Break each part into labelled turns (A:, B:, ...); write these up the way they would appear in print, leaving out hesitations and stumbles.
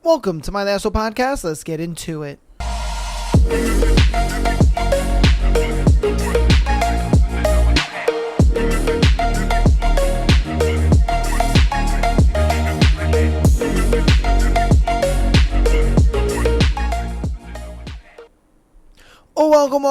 A: Welcome to my Lasso podcast. Let's get into it.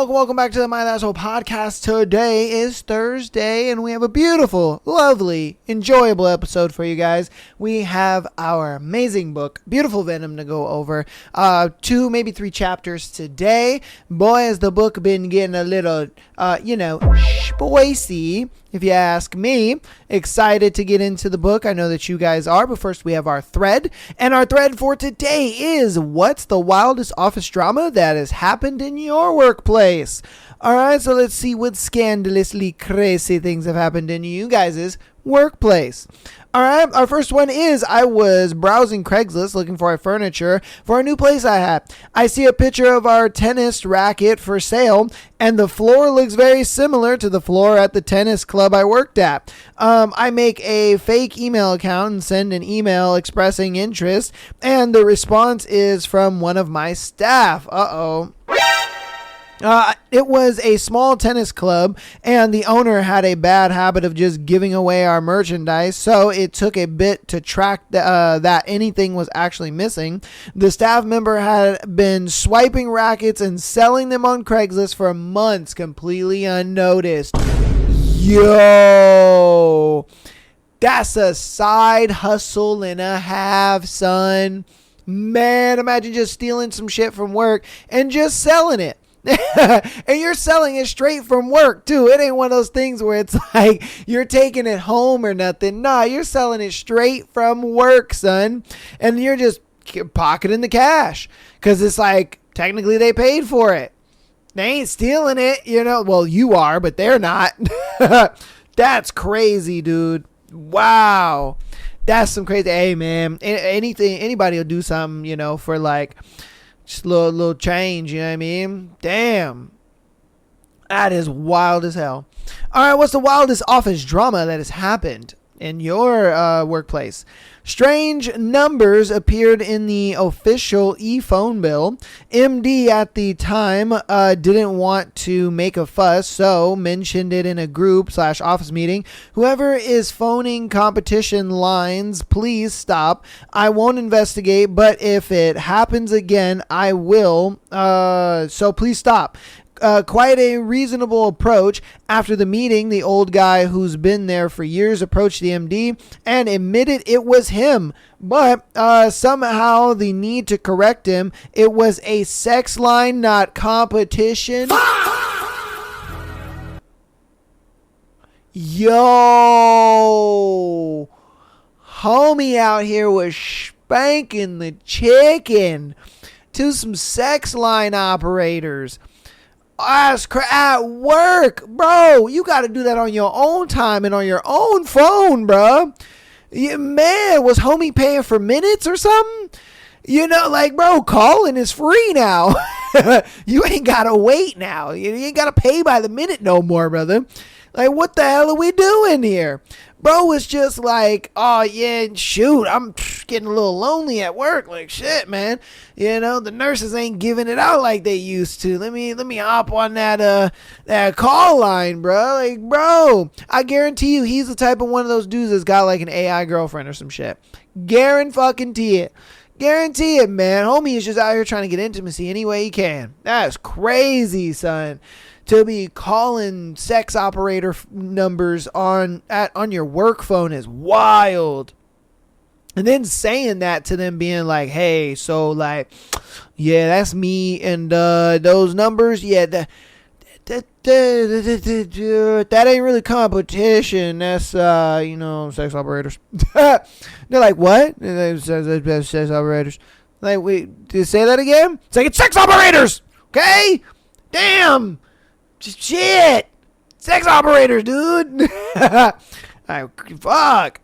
A: Welcome back to the My Lasso podcast. Today is Thursday, and we have a beautiful, lovely, enjoyable episode for you guys. We have our amazing book, Beautiful Venom, to go over. 2, maybe 3 chapters today. Boy, has the book been getting a little, spicy, if you ask me. Excited to get into the book. I know that you guys are, but first we have our thread. And our thread for today is, what's the wildest office drama that has happened in your workplace? Alright, so let's see what scandalously crazy things have happened in you guys' workplace. Alright, our first one is, I was browsing Craigslist looking for furniture for a new place I had. I see a picture of our tennis racket for sale, and the floor looks very similar to the floor at the tennis club I worked at. I make a fake email account and send an email expressing interest, and the response is from one of my staff. It was a small tennis club, and the owner had a bad habit of just giving away our merchandise, so it took a bit to track that anything was actually missing. The staff member had been swiping rackets and selling them on Craigslist for months, completely unnoticed. Yo, that's a side hustle and a half, son. Man, imagine just stealing some shit from work and just selling it. And you're selling it straight from work too. It ain't one of those things where it's like you're taking it home or nothing. Nah, you're selling it straight from work, son. And you're just pocketing the cash, because it's like technically they paid for it. They ain't stealing it, you know. Well, you are, but they're not. That's crazy, dude. Wow. That's some crazy. Hey, man, anybody will do something, you know, for like just a little change, you know what I mean? Damn. That is wild as hell. All right, what's the wildest office drama that has happened in your workplace? Strange numbers appeared in the official e-phone bill. MD at the time didn't want to make a fuss, so mentioned it in a group/office meeting. Whoever is phoning competition lines, please stop. I won't investigate, but if it happens again, I will. So please stop. Quite a reasonable approach. After the meeting, the old guy who's been there for years approached the MD and admitted it was him, but somehow the need to correct him, it was a sex line, not competition. Yo, homie out here was spanking the chicken to some sex line operators. At work, bro. You got to do that on your own time and on your own phone, bro. Man, was homie paying for minutes or something? You know, like, bro, calling is free now. You ain't got to wait now. You ain't got to pay by the minute no more, brother. Like, what the hell are we doing here? Bro, it's just like, oh, yeah, shoot, I'm getting a little lonely at work. Like, shit, man. You know, the nurses ain't giving it out like they used to. Let me hop on that call line, bro. Like, bro, I guarantee you he's the type of one of those dudes that's got like an AI girlfriend or some shit. Guarantee it. Guarantee it, man. Homie is just out here trying to get intimacy any way he can. That's crazy, son. To be calling sex operator numbers on your work phone is wild. And then saying that to them, being like, hey, so like, yeah, that's me, and those numbers, yeah, that ain't really competition. That's sex operators. They're like, what? Sex operators. Like, wait, did you say that again? It's like, it's sex operators. Okay, damn. Shit. Sex operators, dude. Fuck.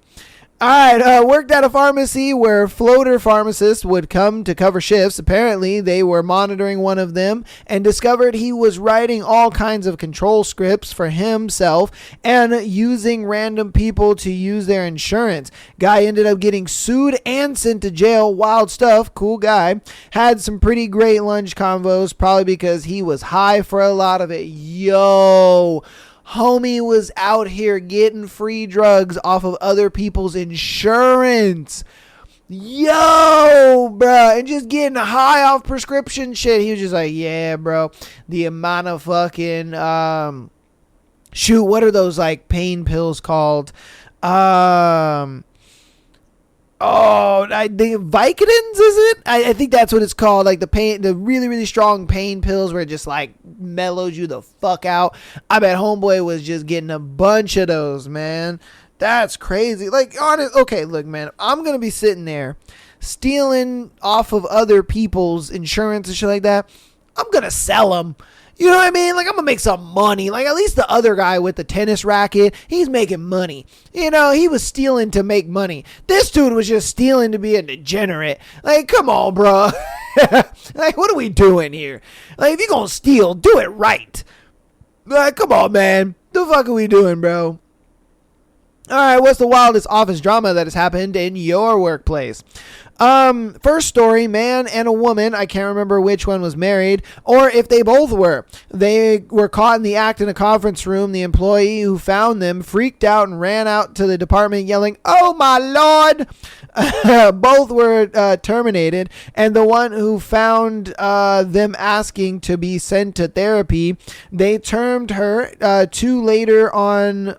A: All right, worked at a pharmacy where floater pharmacists would come to cover shifts. Apparently, they were monitoring one of them and discovered he was writing all kinds of control scripts for himself and using random people to use their insurance. Guy ended up getting sued and sent to jail. Wild stuff. Cool guy. Had some pretty great lunch convos, probably because he was high for a lot of it. Yo. Homie was out here getting free drugs off of other people's insurance. Yo, bro. And just getting high off prescription shit. He was just like, yeah, bro. The amount of fucking, shoot, what are those like pain pills called? I think Vicodins, is it? I think that's what it's called. Like the really, really strong pain pills where it just like mellows you the fuck out. I bet homeboy was just getting a bunch of those, man. That's crazy. Like, honest. Okay, look, man. I'm going to be sitting there stealing off of other people's insurance and shit like that. I'm going to sell them. You know what I mean? Like, I'm going to make some money. Like, at least the other guy with the tennis racket, he's making money. You know, he was stealing to make money. This dude was just stealing to be a degenerate. Like, come on, bro. Like, what are we doing here? Like, if you're going to steal, do it right. Like, come on, man. The fuck are we doing, bro? All right, what's the wildest office drama that has happened in your workplace? First story, man and a woman, I can't remember which one was married, or if they both were. They were caught in the act in a conference room. The employee who found them freaked out and ran out to the department yelling, "Oh my Lord!" Both were terminated, and the one who found them asking to be sent to therapy, they termed her later on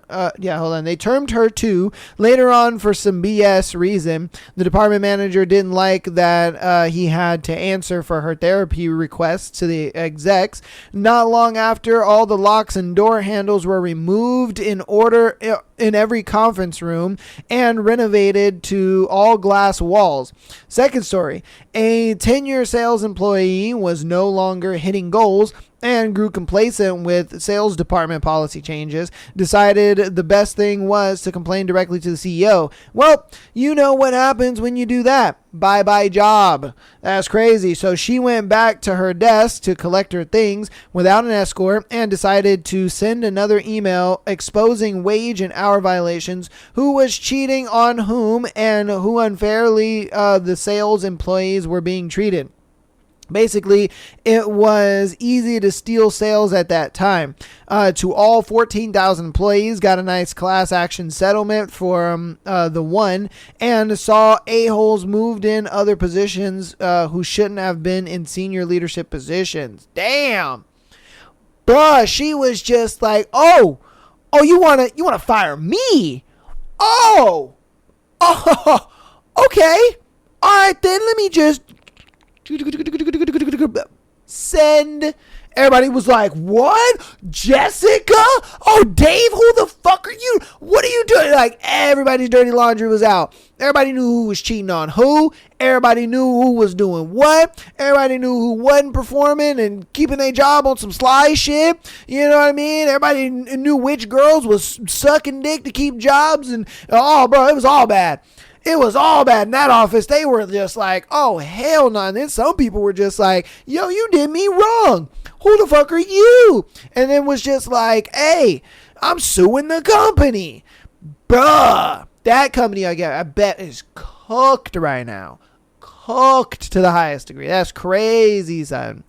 A: for some BS reason. The department manager didn't like that he had to answer for her therapy requests to the execs. Not long after, all the locks and door handles were removed in order in every conference room and renovated to all glass walls. Second story, a 10-year sales employee was no longer hitting goals and grew complacent with sales department policy changes, decided the best thing was to complain directly to the CEO. Well, you know what happens when you do that. Bye-bye job. That's crazy. So she went back to her desk to collect her things without an escort and decided to send another email exposing wage and hour violations, who was cheating on whom, and who unfairly the sales employees were being treated. Basically, it was easy to steal sales at that time. To all 14,000 employees, got a nice class action settlement for the one, and saw a-holes moved in other positions who shouldn't have been in senior leadership positions. Damn. Bruh, she was just like, oh, you wanna fire me? Oh, okay. All right, then let me just send. Everybody was like, what? Jessica? Oh, Dave, who the fuck are you? What are you doing? Like, everybody's dirty laundry was out. Everybody knew who was cheating on who. Everybody knew who was doing what. Everybody knew who wasn't performing and keeping their job on some sly shit. You know what I mean? Everybody knew which girls was sucking dick to keep jobs. And, oh, bro, it was all bad. It was all bad in that office. They were just like, oh, hell no. And then some people were just like, yo, you did me wrong. Who the fuck are you? And then was just like, hey, I'm suing the company. Bruh. That company, I bet, is cooked right now. Cooked to the highest degree. That's crazy, son.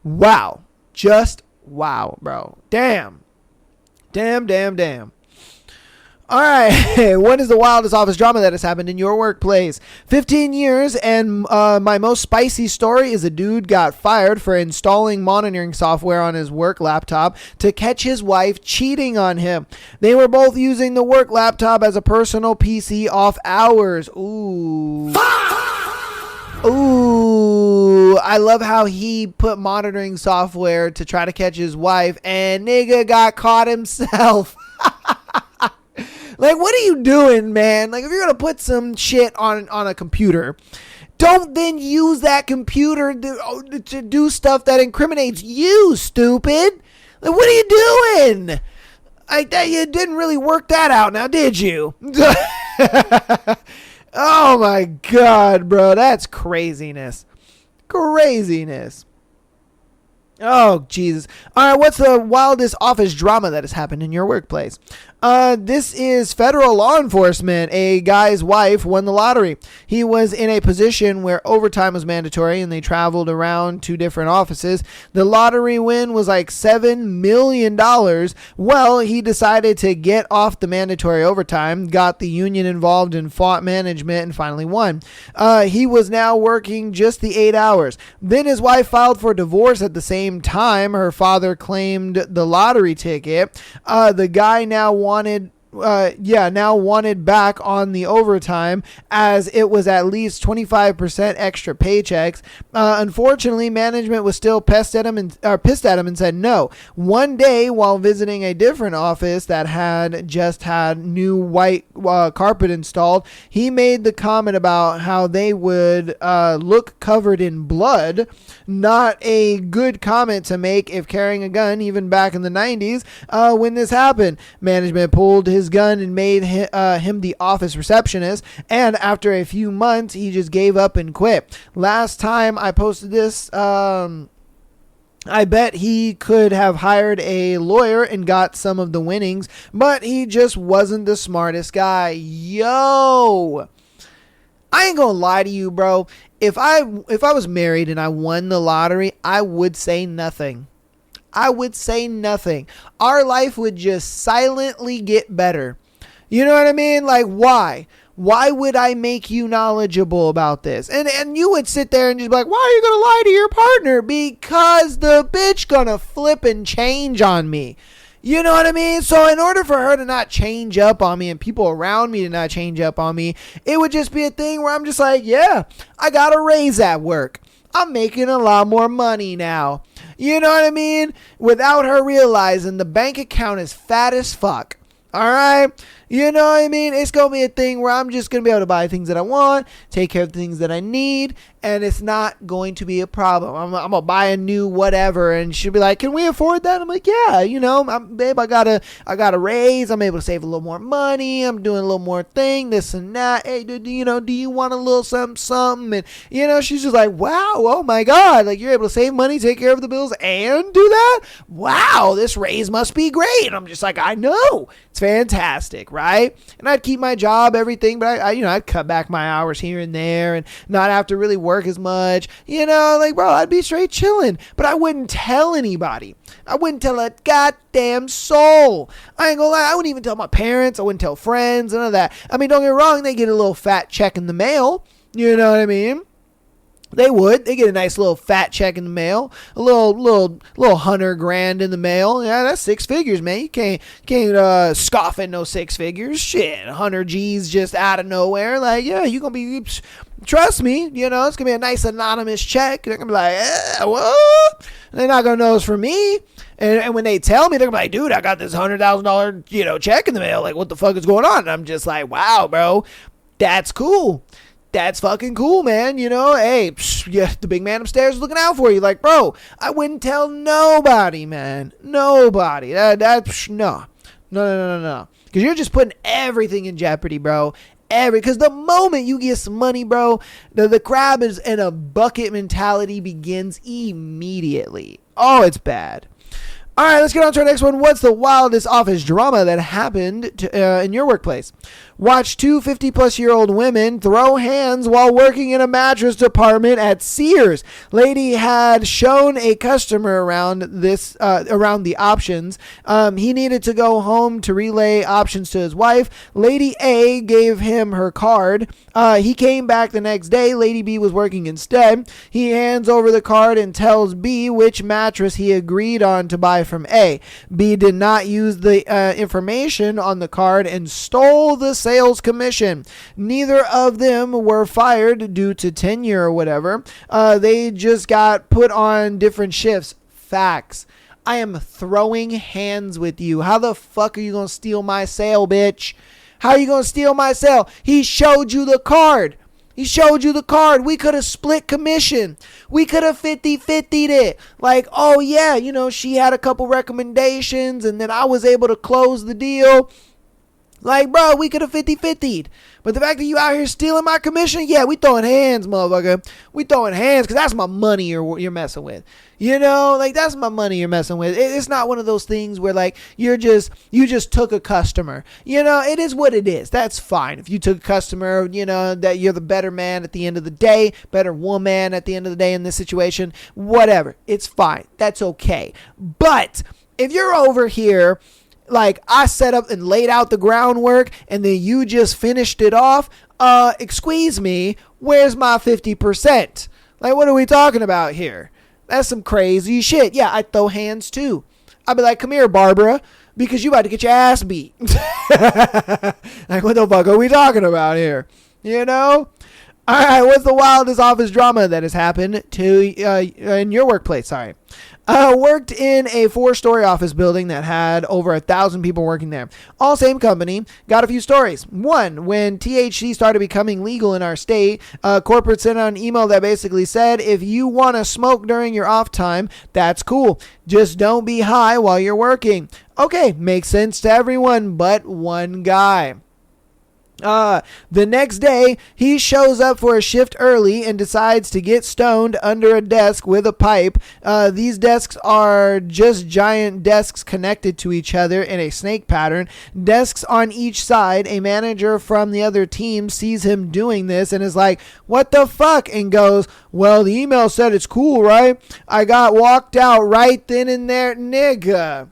A: Wow. Just wow, bro. Damn. Damn. All right, what is the wildest office drama that has happened in your workplace? 15 years, and my most spicy story is a dude got fired for installing monitoring software on his work laptop to catch his wife cheating on him. They were both using the work laptop as a personal PC off hours. Ooh, I love how he put monitoring software to try to catch his wife, and nigga got caught himself. Like, what are you doing, man? Like, if you're going to put some shit on a computer, don't then use that computer to do stuff that incriminates you, stupid. Like, what are you doing? You didn't really work that out now, did you? Oh my God, bro. That's craziness. Craziness. Oh, Jesus. All right, what's the wildest office drama that has happened in your workplace? This is federal law enforcement. A guy's wife won the lottery. He was in a position where overtime was mandatory and they traveled around to different offices. The lottery win was like $7 million. Well, he decided to get off the mandatory overtime, got the union involved and fought management and finally won. He was now working just the 8 hours. Then his wife filed for divorce at the same time. Her father claimed the lottery ticket. The guy now wanted back on the overtime as it was at least 25% extra paychecks. Unfortunately, management was still pissed at him and said no. One day, while visiting a different office that had just had new white carpet installed, he made the comment about how they would look covered in blood. Not a good comment to make if carrying a gun, even back in the 90s when this happened. Management pulled his gun and made him the office receptionist, and after a few months he just gave up and quit. Last time I posted this, I bet he could have hired a lawyer and got some of the winnings, but he just wasn't the smartest guy. Yo, I ain't gonna lie to you, bro. If I was married and I won the lottery, I would say nothing. I would say nothing. Our life would just silently get better. You know what I mean? Like, why? Why would I make you knowledgeable about this? And you would sit there and just be like, why are you going to lie to your partner? Because the bitch going to flip and change on me. You know what I mean? So in order for her to not change up on me and people around me to not change up on me, it would just be a thing where I'm just like, yeah, I got a raise at work. I'm making a lot more money now. You know what I mean? Without her realizing the bank account is fat as fuck. All right? You know what I mean? It's going to be a thing where I'm just going to be able to buy things that I want, take care of the things that I need, and it's not going to be a problem. I'm going to buy a new whatever, and she'll be like, can we afford that? I'm like, yeah, you know, babe, I got a raise. I'm able to save a little more money. I'm doing a little more thing, this and that. Hey, do you want a little something? And, you know, she's just like, wow, oh my God. Like, you're able to save money, take care of the bills, and do that? Wow, this raise must be great. And I'm just like, I know. It's fantastic, right? And I'd keep my job, everything, but I'd cut back my hours here and there and not have to really work as much. You know, like, bro, I'd be straight chilling, but I wouldn't tell anybody. I wouldn't tell a goddamn soul. I ain't gonna lie. I wouldn't even tell my parents. I wouldn't tell friends, none of that. I mean, don't get me wrong. They get a little fat check in the mail. You know what I mean? They would. They get a nice little fat check in the mail. A little $100,000 in the mail. Yeah, that's 6 figures, man. You can't scoff at no 6 figures. Shit, 100 G's just out of nowhere. Like, yeah, you gonna be. Trust me, you know, it's gonna be a nice anonymous check. They're gonna be like, what? They're not gonna know it's for me. And when they tell me, they're gonna be like, dude, I got this $100,000, check in the mail. Like, what the fuck is going on? And I'm just like, wow, bro, that's cool. That's fucking cool, man. You know, hey, yeah, the big man upstairs is looking out for you. Like, bro, I wouldn't tell nobody, man. Nobody. No. Because you're just putting everything in jeopardy, bro. Because the moment you get some money, bro, the crab is in a bucket mentality begins immediately. Oh, it's bad. All right, let's get on to our next one. What's the wildest office drama that happened in your workplace? Watch 2 50-plus-year-old women throw hands while working in a mattress department at Sears. Lady had shown a customer around the options. He needed to go home to relay options to his wife. Lady A gave him her card. He came back the next day. Lady B was working instead. He hands over the card and tells B which mattress he agreed on to buy from A. B did not use the information on the card and stole the sales commission. Neither of them were fired due to tenure or whatever. They just got put on different shifts. Facts. I am throwing hands with you. How the fuck are you going to steal my sale, bitch? How are you going to steal my sale? He showed you the card. He showed you the card. We could have split commission. We could have 50-50'd it. Like, oh yeah, she had a couple recommendations and then I was able to close the deal. Like, bro, we could have 50-50'd. But the fact that you out here stealing my commission, yeah, we throwing hands, motherfucker. We throwing hands because that's my money you're messing with. You know, like, that's my money you're messing with. It's not one of those things where, like, you just took a customer. You know, it is what it is. That's fine. If you took a customer, you know, that you're the better man at the end of the day, better woman at the end of the day in this situation, whatever. It's fine. That's okay. But if you're over here, like, I set up and laid out the groundwork and then you just finished it off, excuse me, where's my 50%? Like, what are we talking about here? That's some crazy shit. Yeah, I'd throw hands too. I'd be like, come here, Barbara, because you about to get your ass beat. Like, what the fuck are we talking about here? You know? All right, what's the wildest office drama that has happened in your workplace? Sorry. Worked in a 4-story office building that had over 1,000 people working there. All same company. Got a few stories. One, when THC started becoming legal in our state, corporate sent out an email that basically said, if you want to smoke during your off time, that's cool. Just don't be high while you're working. Okay, makes sense to everyone but one guy. The next day, he shows up for a shift early and decides to get stoned under a desk with a pipe. These desks are just giant desks connected to each other in a snake pattern. Desks on each side. A manager from the other team sees him doing this and is like, what the fuck? And goes, well, the email said it's cool, right? I got walked out right then and there, nigga.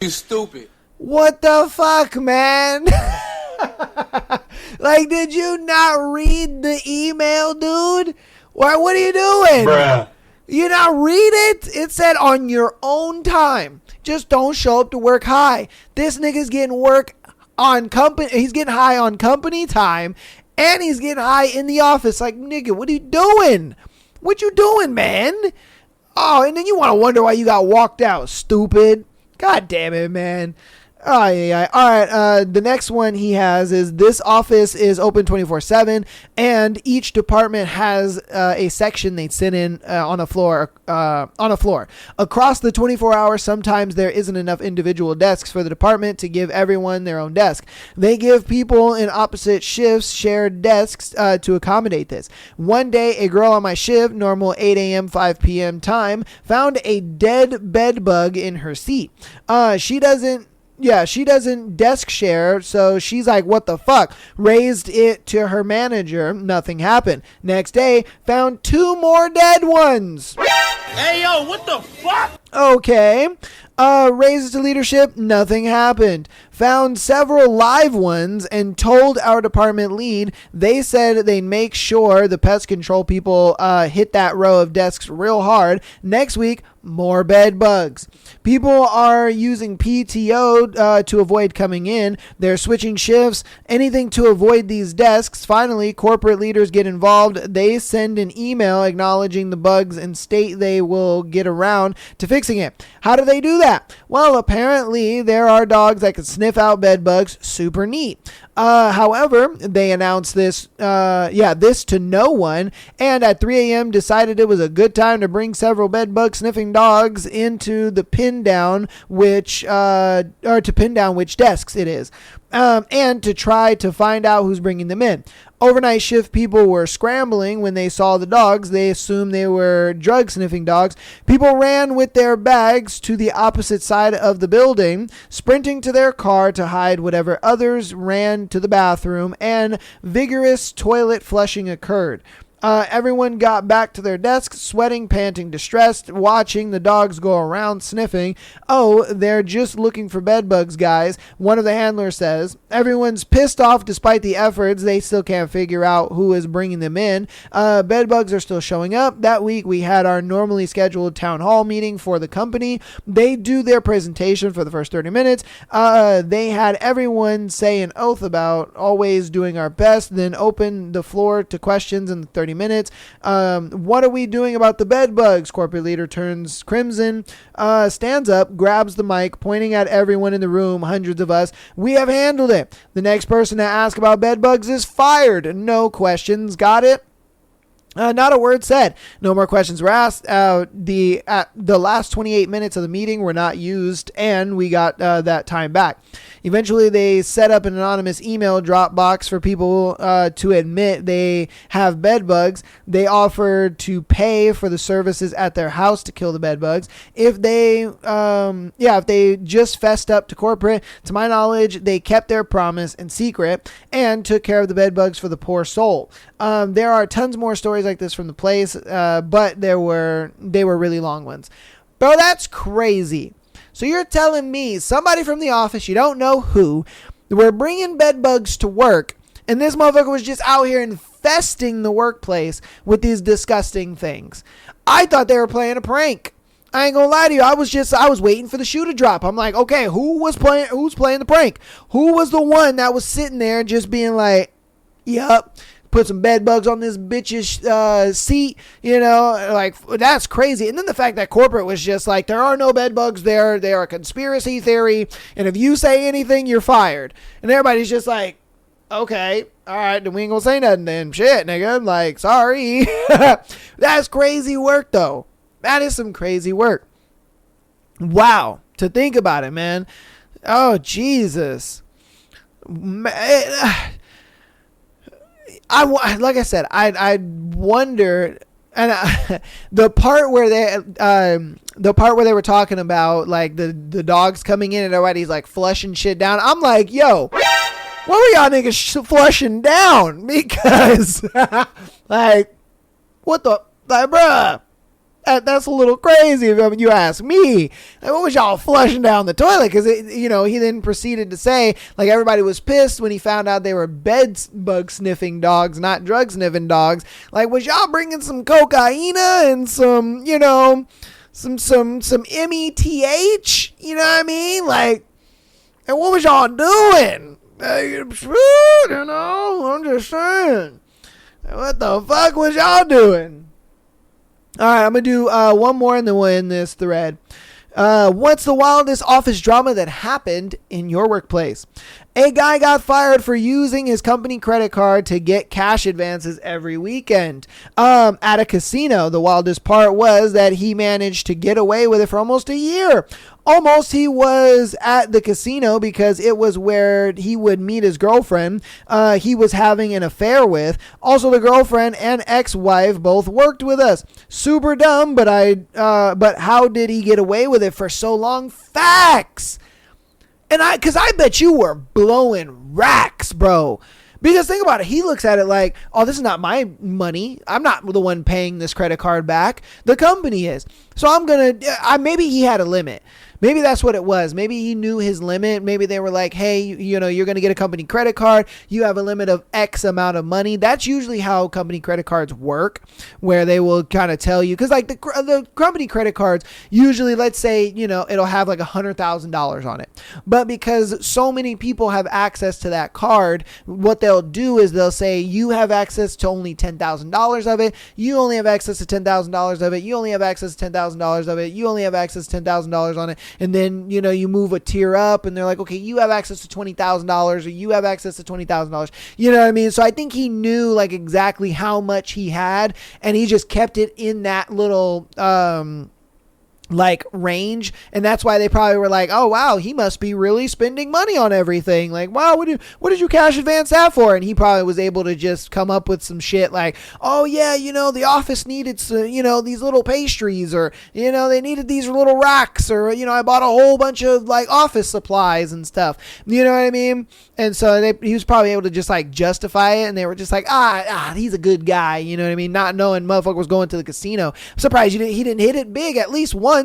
B: You stupid.
A: What the fuck, man? Like, did you not read the email, dude? What are you doing?
B: Bruh.
A: You not read it? It said on your own time. Just don't show up to work high. This nigga's getting work on company. He's getting high on company time, and he's getting high in the office. Like, nigga, what are you doing? What you doing, man? Oh, and then you want to wonder why you got walked out, stupid. God damn it, man. Oh, yeah. All right. The next one he has is this office is open 24/7, and each department has a section they sit in on a floor. Across the 24 hours, sometimes there isn't enough individual desks for the department to give everyone their own desk. They give people in opposite shifts shared desks to accommodate this. One day, a girl on my shift, normal 8 a.m., 5 p.m. time, found a dead bed bug in her seat. She doesn't desk share, so she's like, what the fuck? Raised it to her manager. Nothing happened. Next day, found 2 more dead ones.
B: Hey, yo, what the fuck?
A: Okay. Raised to leadership. Nothing happened. Found several live ones and told our department lead they said they'd make sure the pest control people hit that row of desks real hard. Next week, more bed bugs. People are using PTO to avoid coming in. They're switching shifts, anything to avoid these desks. Finally, corporate leaders get involved. They send an email acknowledging the bugs and state they will get around to fixing it. How do they do that? Well, apparently there are dogs that can sniff out bed bugs. Super neat. However, they announced this to no one, and at 3 a.m. decided it was a good time to bring several bed bug sniffing dogs into the pin down which desks it is, and to try to find out who's bringing them in. Overnight shift people were scrambling when they saw the dogs. They assumed they were drug sniffing dogs. People ran with their bags to the opposite side of the building, sprinting to their car to hide whatever others ran to the bathroom, and vigorous toilet flushing occurred. Everyone got back to their desks, sweating, panting, distressed, watching the dogs go around sniffing. Oh, they're just looking for bed bugs, guys, one of the handlers says. Everyone's pissed off despite the efforts. They still can't figure out who is bringing them in. Bed bugs are still showing up. That week, we had our normally scheduled town hall meeting for the company. They do their presentation for the first 30 minutes. They had everyone say an oath about always doing our best, then open the floor to questions in the 30 minutes. What are we doing about the bed bugs? Corporate leader turns crimson, stands up, grabs the mic, pointing at everyone in the room, hundreds of us. We have handled it. The next person to ask about bed bugs is fired. No questions. Got it? Not a word said. No more questions were asked. The last 28 minutes of the meeting were not used, and we got that time back. Eventually, they set up an anonymous email drop box for people to admit they have bed bugs. They offered to pay for the services at their house to kill the bed bugs if they just fessed up to corporate. To my knowledge, they kept their promise in secret and took care of the bed bugs for the poor soul. There are tons more stories like this from the place, but they were really long ones. Bro, that's crazy. So you're telling me somebody from the office, you don't know who, were bringing bed bugs to work, and this motherfucker was just out here infesting the workplace with these disgusting things. I thought they were playing a prank. I ain't gonna lie to you. I was waiting for the shoe to drop. I'm like, okay, who's playing the prank? Who was the one that was sitting there just being like, yup, put some bed bugs on this bitch's seat, like, that's crazy. And then the fact that corporate was just like, there are no bed bugs there. They are a conspiracy theory. And if you say anything, you're fired. And everybody's just like, okay, all right, then we ain't gonna say nothing then. Shit, nigga. I'm like, sorry. That's crazy work, though. That is some crazy work. Wow. To think about it, man. Oh, Jesus. Like I said, I wonder, and the part where they were talking about like the dogs coming in and everybody's like flushing shit down. I'm like, yo, what were y'all niggas flushing down? Because like, what the, like, bruh. That's a little crazy if you ask me. Like, what was y'all flushing down the toilet? Because, he then proceeded to say, like, everybody was pissed when he found out they were bed bug sniffing dogs, not drug sniffing dogs. Like, was y'all bringing some cocaine and some, some METH? You know what I mean? Like, and what was y'all doing? I'm just saying. What the fuck was y'all doing? All right, I'm going to do one more and then we'll end this thread. What's the wildest office drama that happened in your workplace? A guy got fired for using his company credit card to get cash advances every weekend at a casino. The wildest part was that he managed to get away with it for almost a year. He was at the casino because it was where he would meet his girlfriend he was having an affair with. Also, the girlfriend and ex-wife both worked with us. Super dumb, but how did he get away with it for so long? Facts. Because I bet you were blowing racks, bro. Because think about it. He looks at it like, oh, this is not my money. I'm not the one paying this credit card back. The company is. So maybe he had a limit. Maybe that's what it was. Maybe he knew his limit. Maybe they were like, hey, you're going to get a company credit card. You have a limit of X amount of money. That's usually how company credit cards work, where they will kind of tell you. Because like the company credit cards, usually, let's say, it'll have like $100,000 on it. But because so many people have access to that card, what they'll do is they'll say, you have access to only $10,000 of it. You only have access to $10,000 of it. You only have access to $10,000 of it. You only have access to $10,000 on it. And then, you move a tier up and they're like, okay, you have access to $20,000 or you have access to $20,000. You know what I mean? So I think he knew like exactly how much he had and he just kept it in that little, like range, and that's why they probably were like, oh wow, he must be really spending money on everything. Like, wow, what did you cash advance that for? And he probably was able to just come up with some shit like, oh yeah, the office needed some, these little pastries, or they needed these little racks, or I bought a whole bunch of like office supplies and stuff. You know what I mean? And so he was probably able to just like justify it, and they were just like, he's a good guy. You know what I mean? Not knowing motherfucker was going to the casino. I'm surprised he didn't hit it big at least once.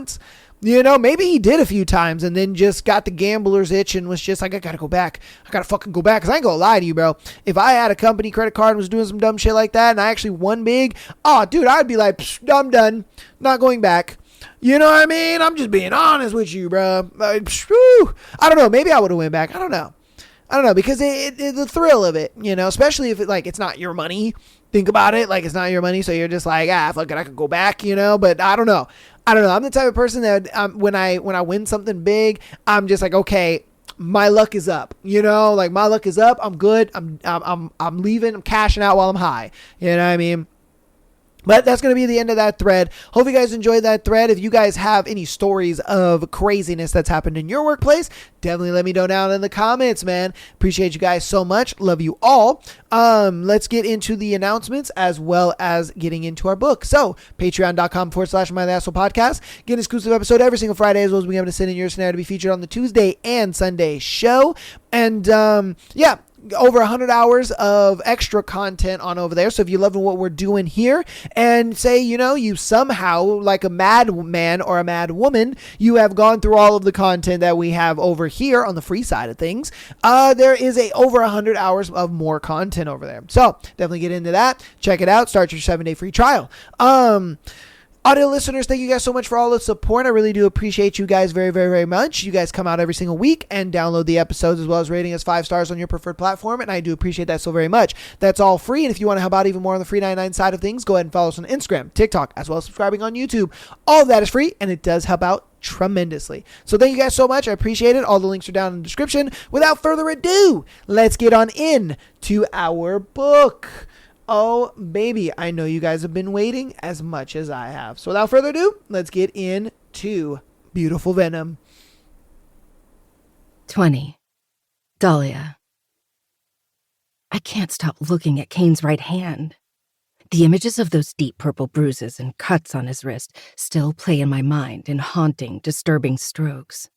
A: Maybe he did a few times and then just got the gambler's itch and was just like, I gotta go back. I gotta fucking go back. Cause I ain't gonna lie to you, bro. If I had a company credit card and was doing some dumb shit like that and I actually won big, dude, I'd be like, I'm done. Not going back. You know what I mean? I'm just being honest with you, bro. I don't know. Maybe I would have went back. I don't know because it the thrill of it, especially if it's not your money. Think about it. Like, it's not your money. So you're just like, fuck it. I could go back, but I don't know. I'm the type of person that when I win something big, I'm just like, okay, my luck is up, like my luck is up. I'm good. I'm leaving. I'm cashing out while I'm high. You know what I mean? But that's going to be the end of that thread. Hope you guys enjoyed that thread. If you guys have any stories of craziness that's happened in your workplace, definitely let me know down in the comments, man. Appreciate you guys so much. Love you all. Let's get into the announcements as well as getting into our book. So, patreon.com/MyTheAsshole Get an exclusive episode every single Friday, as well as being able to sit in your snare to be featured on the Tuesday and Sunday show. And, over 100 hours of extra content on over there. So if you love what we're doing here and say, you somehow, like a madman or a mad woman, you have gone through all of the content that we have over here on the free side of things, there is over 100 hours of more content over there. So definitely get into that. Check it out. Start your 7-day free trial. Audio listeners, thank you guys so much for all the support. I really do appreciate you guys very, very, very much. You guys come out every single week and download the episodes as well as rating us 5 stars on your preferred platform, and I do appreciate that so very much. That's all free, and if you want to help out even more on the free 99 side of things, go ahead and follow us on Instagram, TikTok, as well as subscribing on YouTube. All of that is free, and it does help out tremendously. So thank you guys so much. I appreciate it. All the links are down in the description. Without further ado, let's get on in to our book. Oh, baby, I know you guys have been waiting as much as I have. So without further ado, let's get into Beautiful Venom.
C: 20. Dahlia. I can't stop looking at Kane's right hand. The images of those deep purple bruises and cuts on his wrist still play in my mind in haunting, disturbing strokes.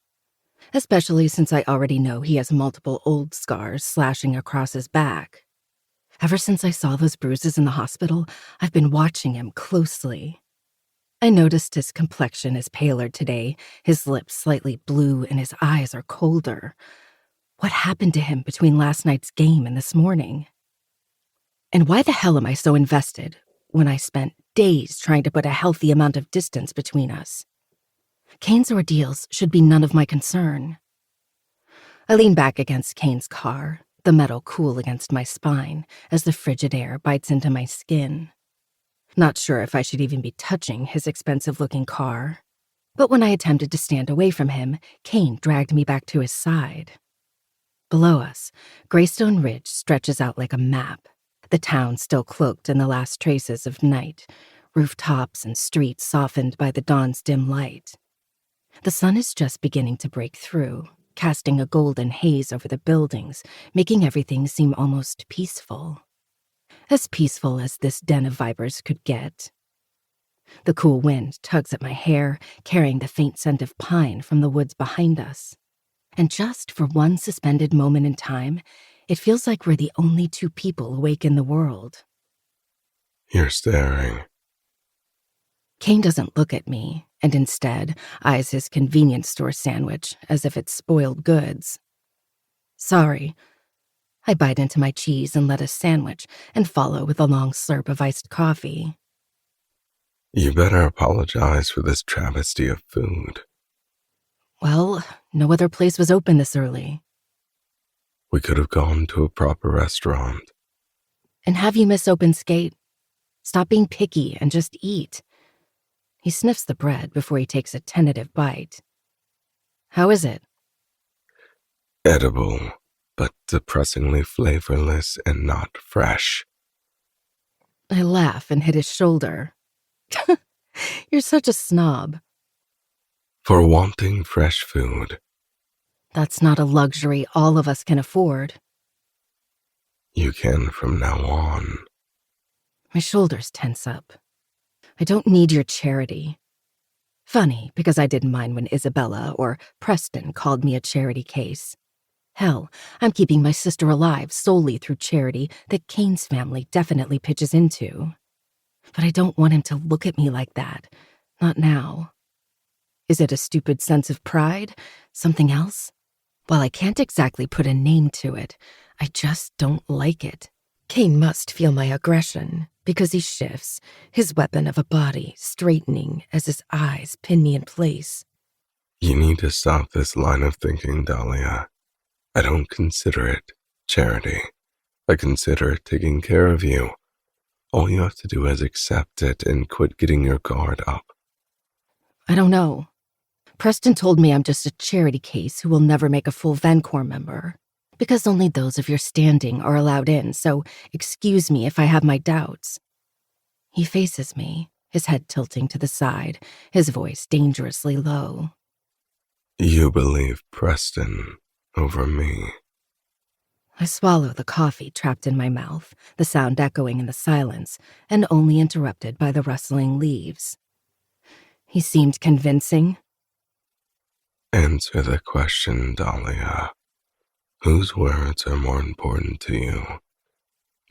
C: Especially since I already know he has multiple old scars slashing across his back. Ever since I saw those bruises in the hospital, I've been watching him closely. I noticed his complexion is paler today, his lips slightly blue, and his eyes are colder. What happened to him between last night's game and this morning? And why the hell am I so invested when I spent days trying to put a healthy amount of distance between us? Kane's ordeals should be none of my concern. I lean back against Kane's car, the metal cool against my spine as the frigid air bites into my skin. Not sure if I should even be touching his expensive-looking car. But when I attempted to stand away from him, Kane dragged me back to his side. Below us, Greystone Ridge stretches out like a map, the town still cloaked in the last traces of night, rooftops and streets softened by the dawn's dim light. The sun is just beginning to break through, casting a golden haze over the buildings, making everything seem almost peaceful. As peaceful as this den of vipers could get. The cool wind tugs at my hair, carrying the faint scent of pine from the woods behind us. And just for one suspended moment in time, it feels like we're the only 2 people awake in the world.
D: You're staring.
C: Kane doesn't look at me, and instead eyes his convenience store sandwich as if it's spoiled goods. Sorry. I bite into my cheese and lettuce sandwich and follow with a long slurp of iced coffee.
D: You better apologize for this travesty of food.
C: Well, no other place was open this early.
D: We could have gone to a proper restaurant.
C: And have you miss open skate? Stop being picky and just eat. He sniffs the bread before he takes a tentative bite. How is it?
D: Edible, but depressingly flavorless and not fresh.
C: I laugh and hit his shoulder. You're such a snob.
D: For wanting fresh food.
C: That's not a luxury all of us can afford.
D: You can from now on.
C: My shoulders tense up. I don't need your charity. Funny, because I didn't mind when Isabella or Preston called me a charity case. Hell, I'm keeping my sister alive solely through charity that Kane's family definitely pitches into. But I don't want him to look at me like that. Not now. Is it a stupid sense of pride? Something else? While I can't exactly put a name to it, I just don't like it. Kane must feel my aggression, because he shifts, his weapon of a body straightening as his eyes pin me in place.
D: You need to stop this line of thinking, Dahlia. I don't consider it charity. I consider it taking care of you. All you have to do is accept it and quit getting your guard up.
C: I don't know. Preston told me I'm just a charity case who will never make a full VenCorps member, because only those of your standing are allowed in, so excuse me if I have my doubts. He faces me, his head tilting to the side, his voice dangerously low.
D: You believe Preston over me.
C: I swallow the coffee trapped in my mouth, the sound echoing in the silence, and only interrupted by the rustling leaves. He seemed convincing.
D: Answer the question, Dahlia. Whose words are more important to you?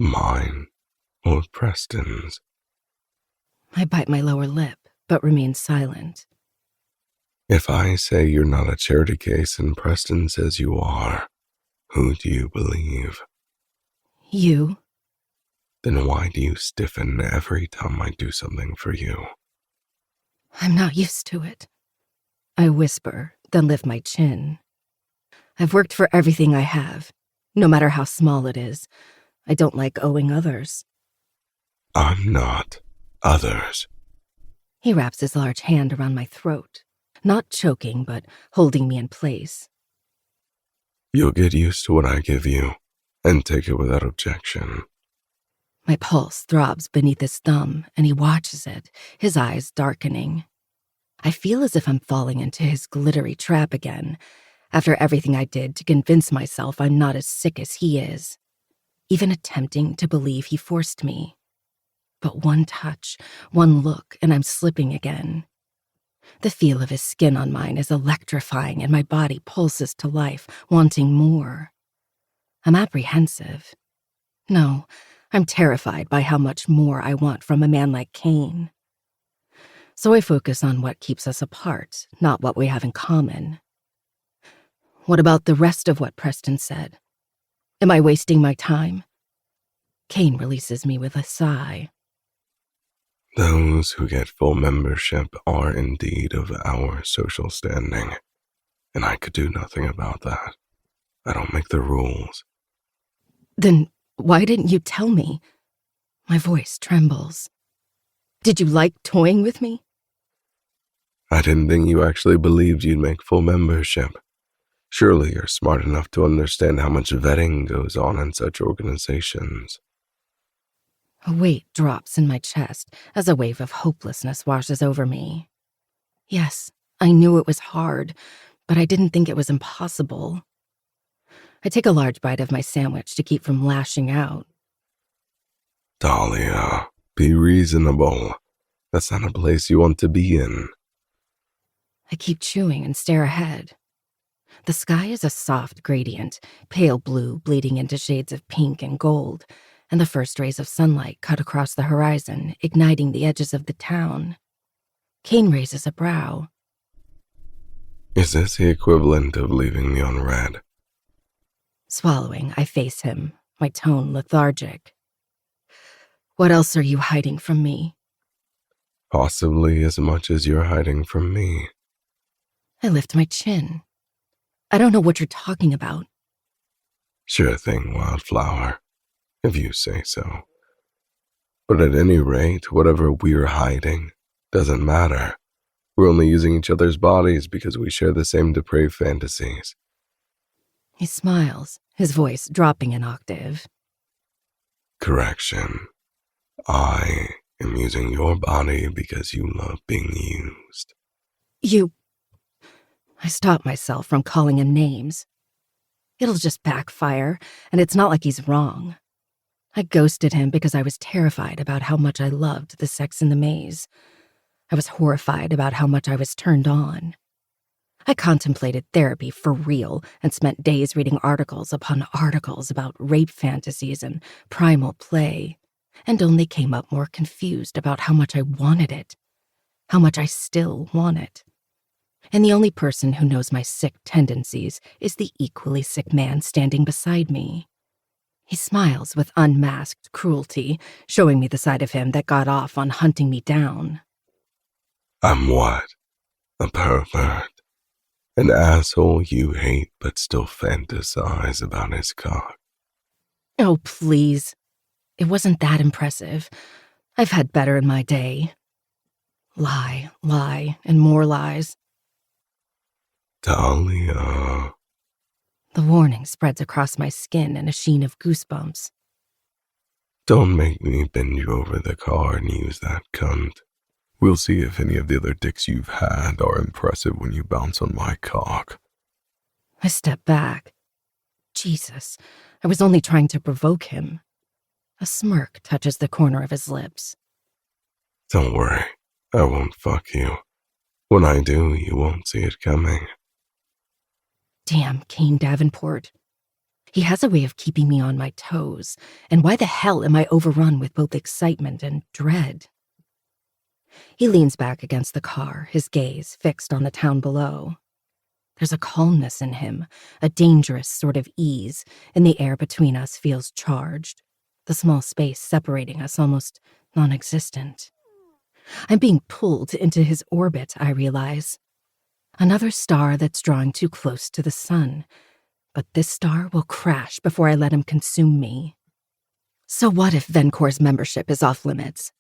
D: Mine or Preston's?
C: I bite my lower lip, but remain silent.
D: If I say you're not a charity case and Preston says you are, who do you believe?
C: You?
D: Then why do you stiffen every time I do something for you?
C: I'm not used to it. I whisper, then lift my chin. I've worked for everything I have, no matter how small it is. I don't like owing others.
D: I'm not others.
C: He wraps his large hand around my throat, not choking, but holding me in place.
D: You'll get used to what I give you and take it without objection.
C: My pulse throbs beneath his thumb, and he watches it, his eyes darkening. I feel as if I'm falling into his glittery trap again, after everything I did to convince myself I'm not as sick as he is, even attempting to believe he forced me. But one touch, one look, and I'm slipping again. The feel of his skin on mine is electrifying, and my body pulses to life, wanting more. I'm apprehensive. No, I'm terrified by how much more I want from a man like Kane. So I focus on what keeps us apart, not what we have in common. What about the rest of what Preston said? Am I wasting my time? Kane releases me with a sigh.
D: Those who get full membership are indeed of our social standing, and I could do nothing about that. I don't make the rules.
C: Then why didn't you tell me? My voice trembles. Did you like toying with me?
D: I didn't think you actually believed you'd make full membership. Surely you're smart enough to understand how much vetting goes on in such organizations.
C: A weight drops in my chest as a wave of hopelessness washes over me. Yes, I knew it was hard, but I didn't think it was impossible. I take a large bite of my sandwich to keep from lashing out.
D: Dahlia, be reasonable. That's not a place you want to be in.
C: I keep chewing and stare ahead. The sky is a soft gradient, pale blue bleeding into shades of pink and gold, and the first rays of sunlight cut across the horizon, igniting the edges of the town. Kane raises a brow.
D: Is this the equivalent of leaving me on red?
C: Swallowing, I face him, my tone lethargic. What else are you hiding from me?
D: Possibly as much as you're hiding from me.
C: I lift my chin. I don't know what you're talking about.
D: Sure thing, Wildflower, if you say so. But at any rate, whatever we're hiding doesn't matter. We're only using each other's bodies because we share the same depraved fantasies.
C: He smiles, his voice dropping an octave.
D: Correction. I am using your body because you love being used.
C: You... I stop myself from calling him names. It'll just backfire, and it's not like he's wrong. I ghosted him because I was terrified about how much I loved the sex in the maze. I was horrified about how much I was turned on. I contemplated therapy for real and spent days reading articles upon articles about rape fantasies and primal play, and only came up more confused about how much I wanted it, how much I still want it. And the only person who knows my sick tendencies is the equally sick man standing beside me. He smiles with unmasked cruelty, showing me the side of him that got off on hunting me down.
D: I'm what? A pervert? An asshole you hate but still fantasize about his cock?
C: Oh, please. It wasn't that impressive. I've had better in my day. Lie, and more lies.
D: Dahlia.
C: The warning spreads across my skin in a sheen of goosebumps.
D: Don't make me bend you over the car and use that cunt. We'll see if any of the other dicks you've had are impressive when you bounce on my cock.
C: I step back. Jesus, I was only trying to provoke him. A smirk touches the corner of his lips.
D: Don't worry, I won't fuck you. When I do, you won't see it coming.
C: Damn Kane Davenport. He has a way of keeping me on my toes, and why the hell am I overrun with both excitement and dread? He leans back against the car, his gaze fixed on the town below. There's a calmness in him, a dangerous sort of ease, and the air between us feels charged, the small space separating us almost non-existent. I'm being pulled into his orbit, I realize. Another star that's drawing too close to the sun, but this star will crash before I let him consume me. So what if Vencor's membership is off limits?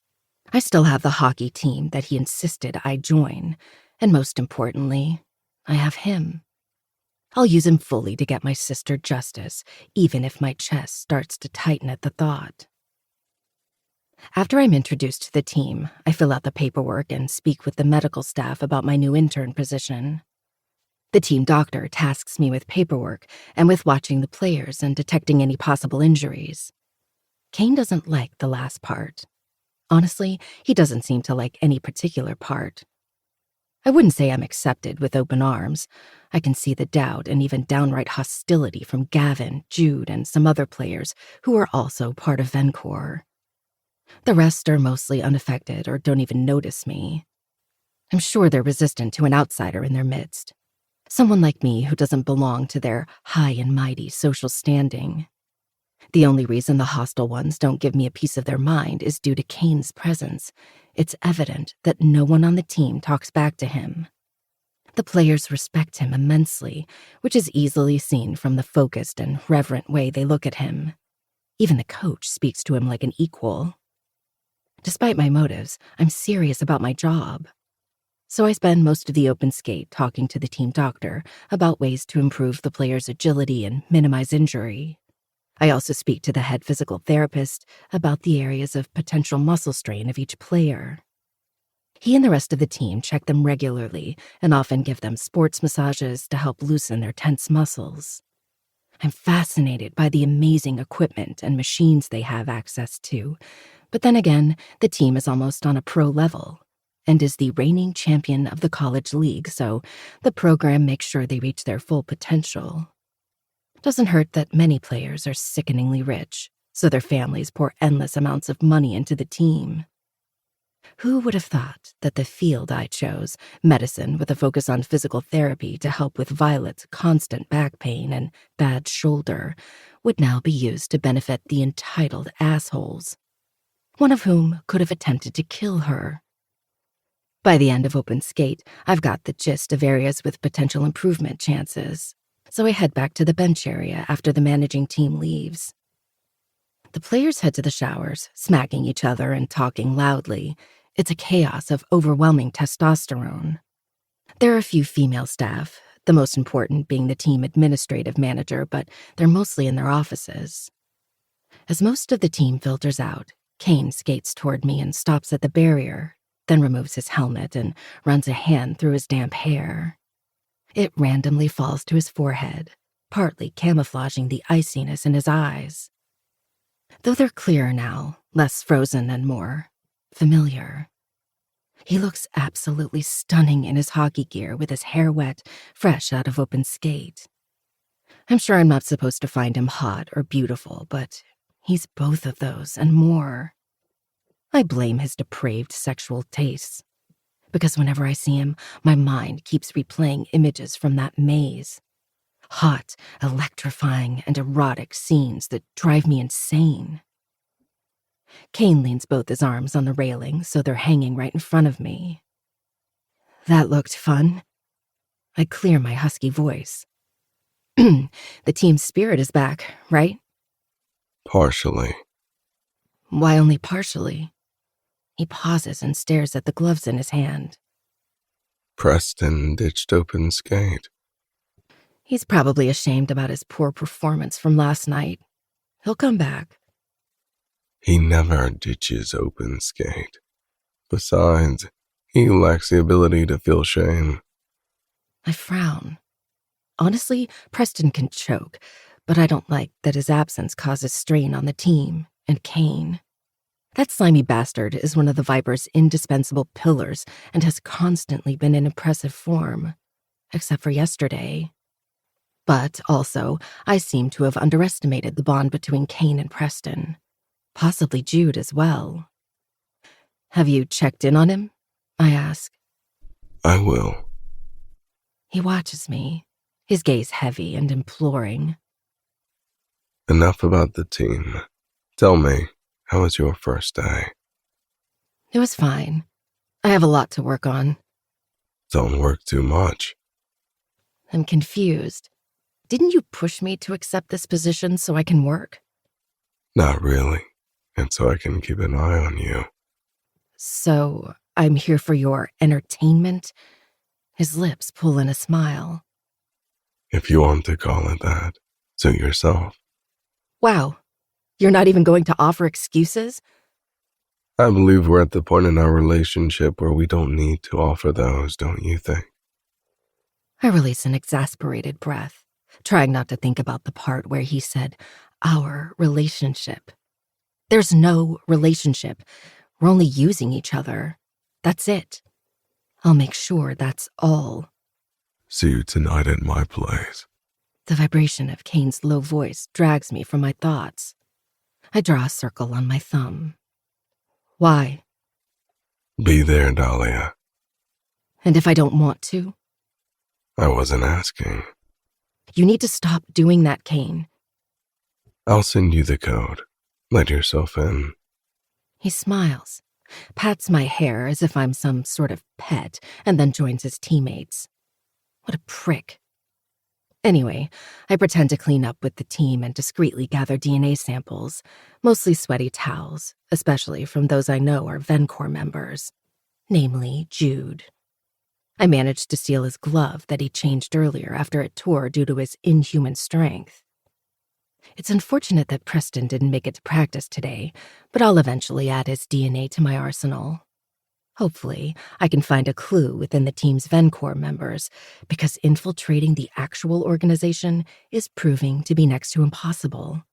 C: I still have the hockey team that he insisted I join, and most importantly, I have him. I'll use him fully to get my sister justice, even if my chest starts to tighten at the thought. After I'm introduced to the team, I fill out the paperwork and speak with the medical staff about my new intern position. The team doctor tasks me with paperwork and with watching the players and detecting any possible injuries. Kane doesn't like the last part. Honestly, he doesn't seem to like any particular part. I wouldn't say I'm accepted with open arms. I can see the doubt and even downright hostility from Gavin, Jude, and some other players who are also part of Vencor. The rest are mostly unaffected or don't even notice me. I'm sure they're resistant to an outsider in their midst. Someone like me who doesn't belong to their high and mighty social standing. The only reason the hostile ones don't give me a piece of their mind is due to Kane's presence. It's evident that no one on the team talks back to him. The players respect him immensely, which is easily seen from the focused and reverent way they look at him. Even the coach speaks to him like an equal. Despite my motives, I'm serious about my job. So I spend most of the open skate talking to the team doctor about ways to improve the players' agility and minimize injury. I also speak to the head physical therapist about the areas of potential muscle strain of each player. He and the rest of the team check them regularly and often give them sports massages to help loosen their tense muscles. I'm fascinated by the amazing equipment and machines they have access to, but then again, the team is almost on a pro level and is the reigning champion of the college league, so the program makes sure they reach their full potential. Doesn't hurt that many players are sickeningly rich, so their families pour endless amounts of money into the team. Who would have thought that the field I chose, medicine with a focus on physical therapy to help with Violet's constant back pain and bad shoulder, would now be used to benefit the entitled assholes, one of whom could have attempted to kill her? By the end of open skate, I've got the gist of areas with potential improvement chances, so I head back to the bench area after the managing team leaves. The players head to the showers, smacking each other and talking loudly. It's a chaos of overwhelming testosterone. There are a few female staff, the most important being the team administrative manager, but they're mostly in their offices. As most of the team filters out, Kane skates toward me and stops at the barrier, then removes his helmet and runs a hand through his damp hair. It randomly falls to his forehead, partly camouflaging the iciness in his eyes. Though they're clearer now, less frozen and more familiar. He looks absolutely stunning in his hockey gear with his hair wet, fresh out of open skate. I'm sure I'm not supposed to find him hot or beautiful, but he's both of those and more. I blame his depraved sexual tastes, because whenever I see him, my mind keeps replaying images from that maze. Hot, electrifying, and erotic scenes that drive me insane. Kane leans both his arms on the railing so they're hanging right in front of me. That looked fun. I clear my husky voice. The team's spirit is back, right?
D: Partially.
C: Why only partially? He pauses and stares at the gloves in his hand.
D: Preston ditched open skate.
C: He's probably ashamed about his poor performance from last night. He'll come back.
D: He never ditches open skate. Besides, he lacks the ability to feel shame.
C: I frown. Honestly, Preston can choke, but I don't like that his absence causes strain on the team and Kane. That slimy bastard is one of the Viper's indispensable pillars and has constantly been in impressive form, except for yesterday. But also, I seem to have underestimated the bond between Kane and Preston. Possibly Jude as well. Have you checked in on him? I ask.
D: I will.
C: He watches me, his gaze heavy and imploring.
D: Enough about the team. Tell me, how was your first day?
C: It was fine. I have a lot to work on.
D: Don't work too much.
C: I'm confused. Didn't you push me to accept this position so I can work?
D: Not really. And so I can keep an eye on you.
C: So, I'm here for your entertainment? His lips pull in a smile.
D: If you want to call it that, suit yourself.
C: Wow. You're not even going to offer excuses?
D: I believe we're at the point in our relationship where we don't need to offer those, don't you think?
C: I release an exasperated breath, trying not to think about the part where he said, our relationship. There's no relationship. We're only using each other. That's it. I'll make sure that's all.
D: See you tonight at my place.
C: The vibration of Kane's low voice drags me from my thoughts. I draw a circle on my thumb. Why?
D: Be there, Dahlia.
C: And if I don't want to?
D: I wasn't asking.
C: You need to stop doing that, Kane.
D: I'll send you the code. Let yourself in.
C: He smiles, pats my hair as if I'm some sort of pet, and then joins his teammates. What a prick. Anyway, I pretend to clean up with the team and discreetly gather DNA samples, mostly sweaty towels, especially from those I know are Vencor members, namely Jude. I managed to steal his glove that he changed earlier after it tore due to his inhuman strength. It's unfortunate that Preston didn't make it to practice today, but I'll eventually add his DNA to my arsenal. Hopefully, I can find a clue within the team's Vencor members, because infiltrating the actual organization is proving to be next to impossible.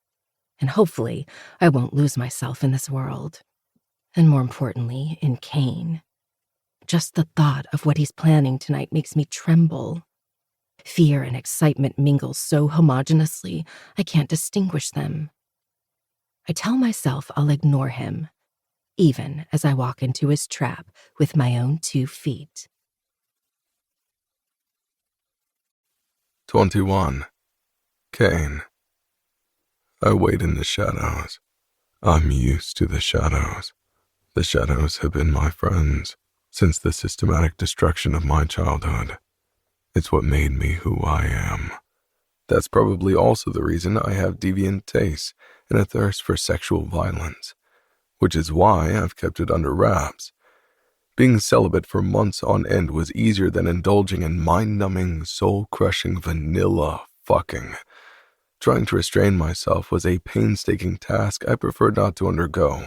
C: And hopefully, I won't lose myself in this world. And more importantly, in Kane. Just the thought of what he's planning tonight makes me tremble. Fear and excitement mingle so homogeneously, I can't distinguish them. I tell myself I'll ignore him, even as I walk into his trap with my own 2 feet.
D: 21. Kane. I wait in the shadows. I'm used to the shadows. The shadows have been my friends since the systematic destruction of my childhood. It's what made me who I am. That's probably also the reason I have deviant tastes and a thirst for sexual violence, which is why I've kept it under wraps. Being celibate for months on end was easier than indulging in mind-numbing, soul-crushing vanilla fucking. Trying to restrain myself was a painstaking task I preferred not to undergo.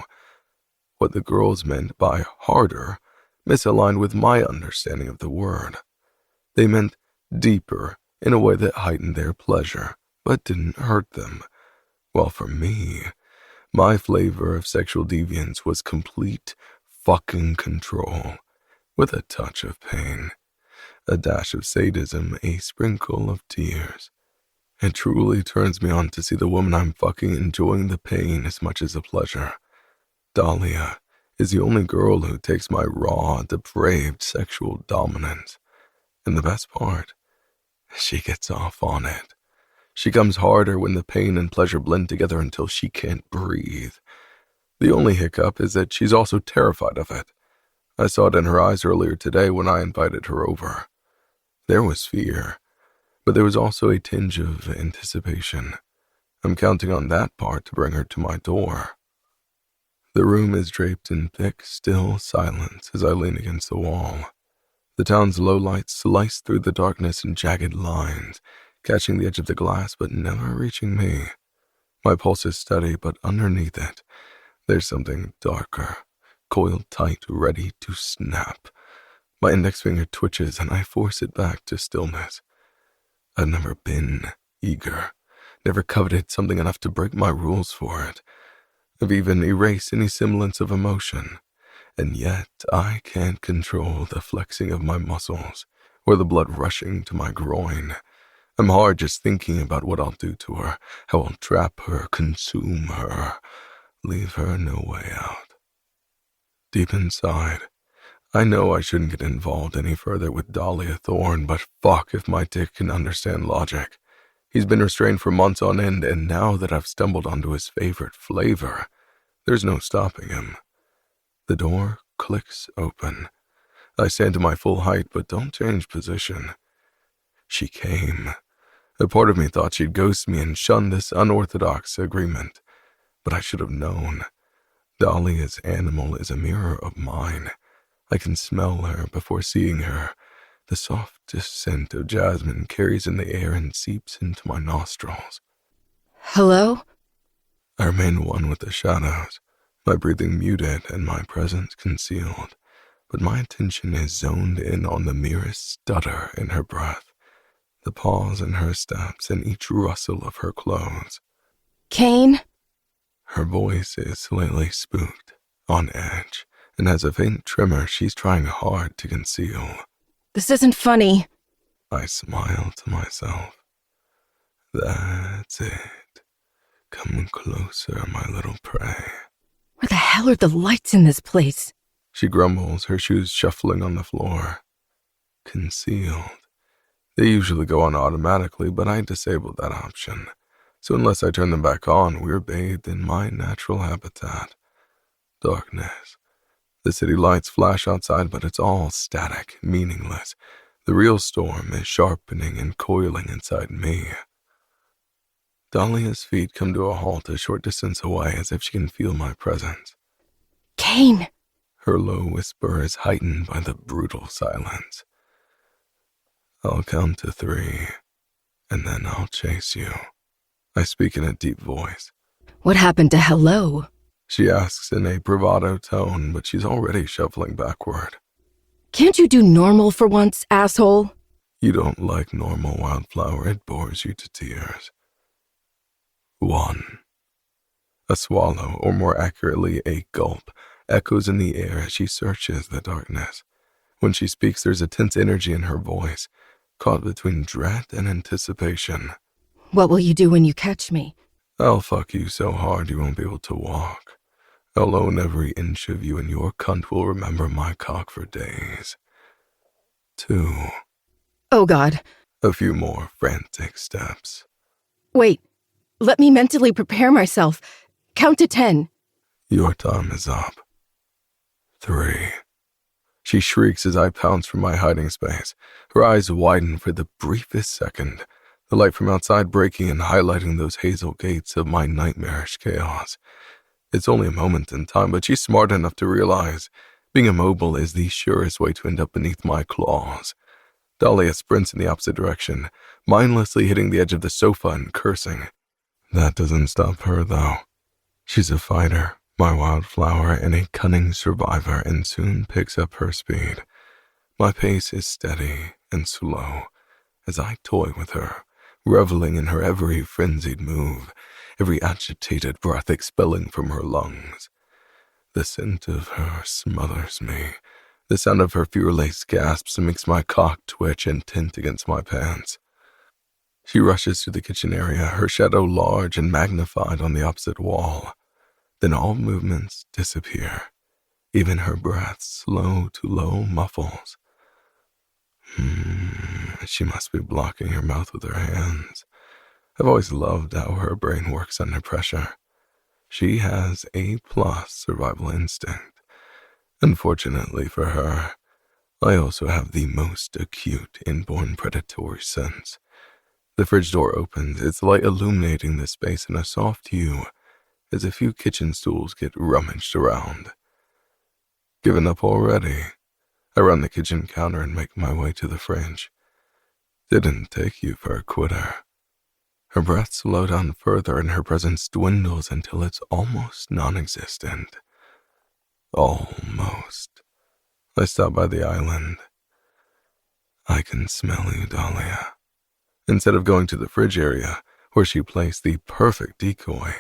D: What the girls meant by harder misaligned with my understanding of the word. They meant deeper in a way that heightened their pleasure, but didn't hurt them. While for me, my flavor of sexual deviance was complete fucking control, with a touch of pain, a dash of sadism, a sprinkle of tears. It truly turns me on to see the woman I'm fucking enjoying the pain as much as the pleasure. Dahlia is the only girl who takes my raw, depraved sexual dominance. And the best part, she gets off on it. She comes harder when the pain and pleasure blend together until she can't breathe. The only hiccup is that she's also terrified of it. I saw it in her eyes earlier today when I invited her over. There was fear, but there was also a tinge of anticipation. I'm counting on that part to bring her to my door. The room is draped in thick, still silence as I lean against the wall. The town's low lights slice through the darkness in jagged lines, catching the edge of the glass but never reaching me. My pulse is steady, but underneath it, There's something darker, coiled tight, ready to snap. My index finger twitches and I force it back to stillness. I've never been eager, never coveted something enough to break my rules for it. I've even erased any semblance of emotion, and yet I can't control the flexing of my muscles or the blood rushing to my groin. I'm hard just thinking about what I'll do to her, how I'll trap her, consume her, leave her no way out. Deep inside, I know I shouldn't get involved any further with Dahlia Thorne, but fuck if my dick can understand logic. He's been restrained for months on end, and now that I've stumbled onto his favorite flavor, there's no stopping him. The door clicks open. I stand to my full height, but don't change position. She came. A part of me thought she'd ghost me and shun this unorthodox agreement, but I should have known. Dahlia's animal is a mirror of mine. I can smell her before seeing her. The softest scent of jasmine carries in the air and seeps into my nostrils.
C: Hello?
D: I remain one with the shadows, my breathing muted and my presence concealed, but my attention is zoned in on the merest stutter in her breath, the pause in her steps, and each rustle of her clothes.
C: Kane?
D: Her voice is slightly spooked, on edge, and has a faint tremor she's trying hard to conceal.
C: This isn't funny.
D: I smile to myself. That's it. Come closer, my little prey.
C: Where the hell are the lights in this place?
D: She grumbles, her shoes shuffling on the floor. Concealed. They usually go on automatically, but I disabled that option. So unless I turn them back on, we're bathed in my natural habitat. Darkness. The city lights flash outside, but it's all static, meaningless. The real storm is sharpening and coiling inside me. Dahlia's feet come to a halt a short distance away, as if she can feel my presence.
C: Kane!
D: Her low whisper is heightened by the brutal silence. I'll count to 3, and then I'll chase you. I speak in a deep voice.
C: What happened to hello?
D: She asks in a bravado tone, but she's already shuffling backward.
C: Can't you do normal for once, asshole?
D: You don't like normal, Wildflower. It bores you to tears. 1. A swallow, or more accurately, a gulp, echoes in the air as she searches the darkness. When she speaks, there's a tense energy in her voice, caught between dread and anticipation.
C: What will you do when you catch me?
D: I'll fuck you so hard you won't be able to walk. I'll own every inch of you, and your cunt will remember my cock for days. 2.
C: Oh, God.
D: A few more frantic steps.
C: Wait. Let me mentally prepare myself. Count to 10.
D: Your time is up. 3. She shrieks as I pounce from my hiding space. Her eyes widen for the briefest second, the light from outside breaking and highlighting those hazel gates of my nightmarish chaos. It's only a moment in time, but she's smart enough to realize being immobile is the surest way to end up beneath my claws. Dahlia sprints in the opposite direction, mindlessly hitting the edge of the sofa and cursing. That doesn't stop her, though. She's a fighter, my Wildflower, and a cunning survivor, and soon picks up her speed. My pace is steady and slow as I toy with her, reveling in her every frenzied move, every agitated breath expelling from her lungs. The scent of her smothers me. The sound of her fear-laced gasps makes my cock twitch and tint against my pants. She rushes through the kitchen area, her shadow large and magnified on the opposite wall. Then all movements disappear. Even her breath, slow to low, muffles. She must be blocking her mouth with her hands. I've always loved how her brain works under pressure. She has A+ survival instinct. Unfortunately for her, I also have the most acute inborn predatory sense. The fridge door opens, its light illuminating the space in a soft hue as a few kitchen stools get rummaged around. Given up already, I run the kitchen counter and make my way to the fridge. Didn't take you for a quitter. Her breath slows down further and her presence dwindles until it's almost non-existent. Almost. I stop by the island. I can smell you, Dahlia. Instead of going to the fridge area, where she placed the perfect decoy,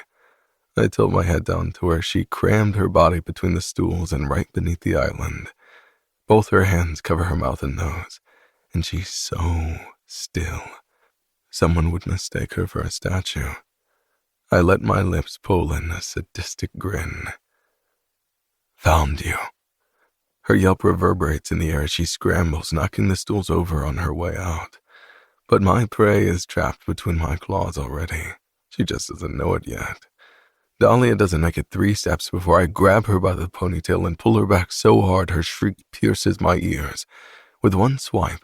D: I tilt my head down to where she crammed her body between the stools and right beneath the island. Both her hands cover her mouth and nose, and she's so still. Someone would mistake her for a statue. I let my lips pull in a sadistic grin. Found you. Her yelp reverberates in the air as she scrambles, knocking the stools over on her way out. But my prey is trapped between my claws already. She just doesn't know it yet. Dahlia doesn't make it 3 steps before I grab her by the ponytail and pull her back so hard her shriek pierces my ears. With one swipe,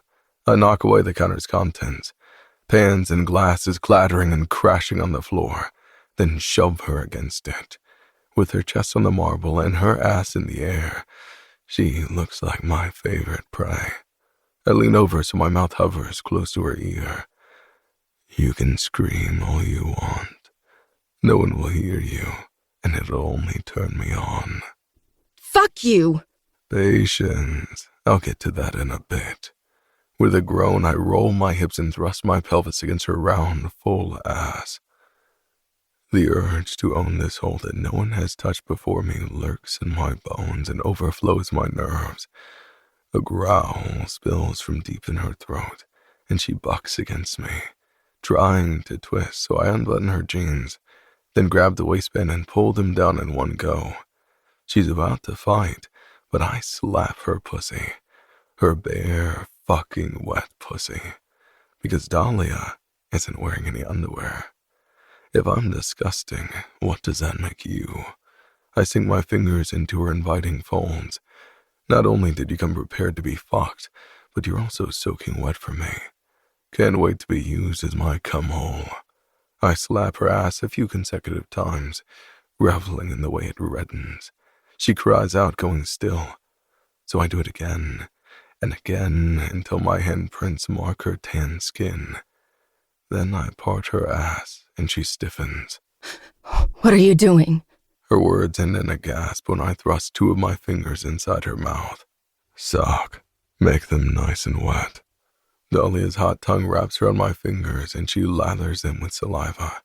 D: I knock away the counter's contents, pans and glasses clattering and crashing on the floor, then shove her against it. With her chest on the marble and her ass in the air, she looks like my favorite prey. I lean over so my mouth hovers close to her ear. You can scream all you want. No one will hear you, and it'll only turn me on.
C: Fuck you!
D: Patience. I'll get to that in a bit. With a groan, I roll my hips and thrust my pelvis against her round, full ass. The urge to own this hole that no one has touched before me lurks in my bones and overflows my nerves. A growl spills from deep in her throat, and she bucks against me, trying to twist, so I unbutton her jeans, then grab the waistband and pull them down in one go. She's about to fight, but I slap her pussy, her bare, fucking wet pussy, because Dahlia isn't wearing any underwear. If I'm disgusting, what does that make you? I sink my fingers into her inviting folds. Not only did you come prepared to be fucked, but you're also soaking wet for me. Can't wait to be used as my cum-hole. I slap her ass a few consecutive times, reveling in the way it reddens. She cries out, going still. So I do it again and again until my handprints mark her tan skin. Then I part her ass and she stiffens.
C: What are you doing?
D: Her words end in a gasp when I thrust 2 of my fingers inside her mouth. Suck. Make them nice and wet. Dahlia's hot tongue wraps around my fingers and she lathers them with saliva.